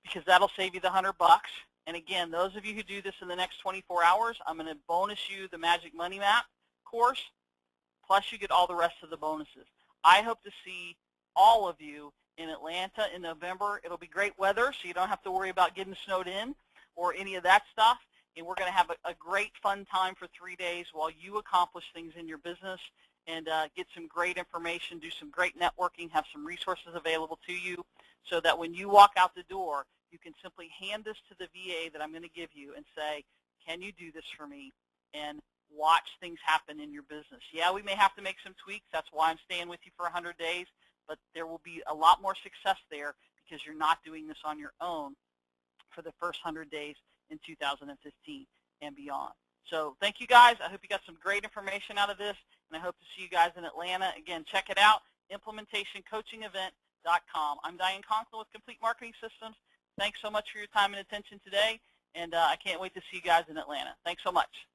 because that'll save you the $100. And again, those of you who do this in the next 24 hours, I'm going to bonus you the Magic Money Map course, plus you get all the rest of the bonuses. I hope to see all of you in Atlanta in November. It'll be great weather, so you don't have to worry about getting snowed in or any of that stuff. And we're going to have a great fun time for 3 days while you accomplish things in your business and get some great information, do some great networking, have some resources available to you so that when you walk out the door, you can simply hand this to the VA that I'm going to give you and say, can you do this for me? And watch things happen in your business. Yeah, we may have to make some tweaks. That's why I'm staying with you for 100 days. But there will be a lot more success there because you're not doing this on your own for the first 100 days in 2015 and beyond. So thank you guys. I hope you got some great information out of this, and I hope to see you guys in Atlanta. Again, check it out, implementationcoachingevent.com. I'm Diane Conklin with Complete Marketing Systems. Thanks so much for your time and attention today, and I can't wait to see you guys in Atlanta. Thanks so much.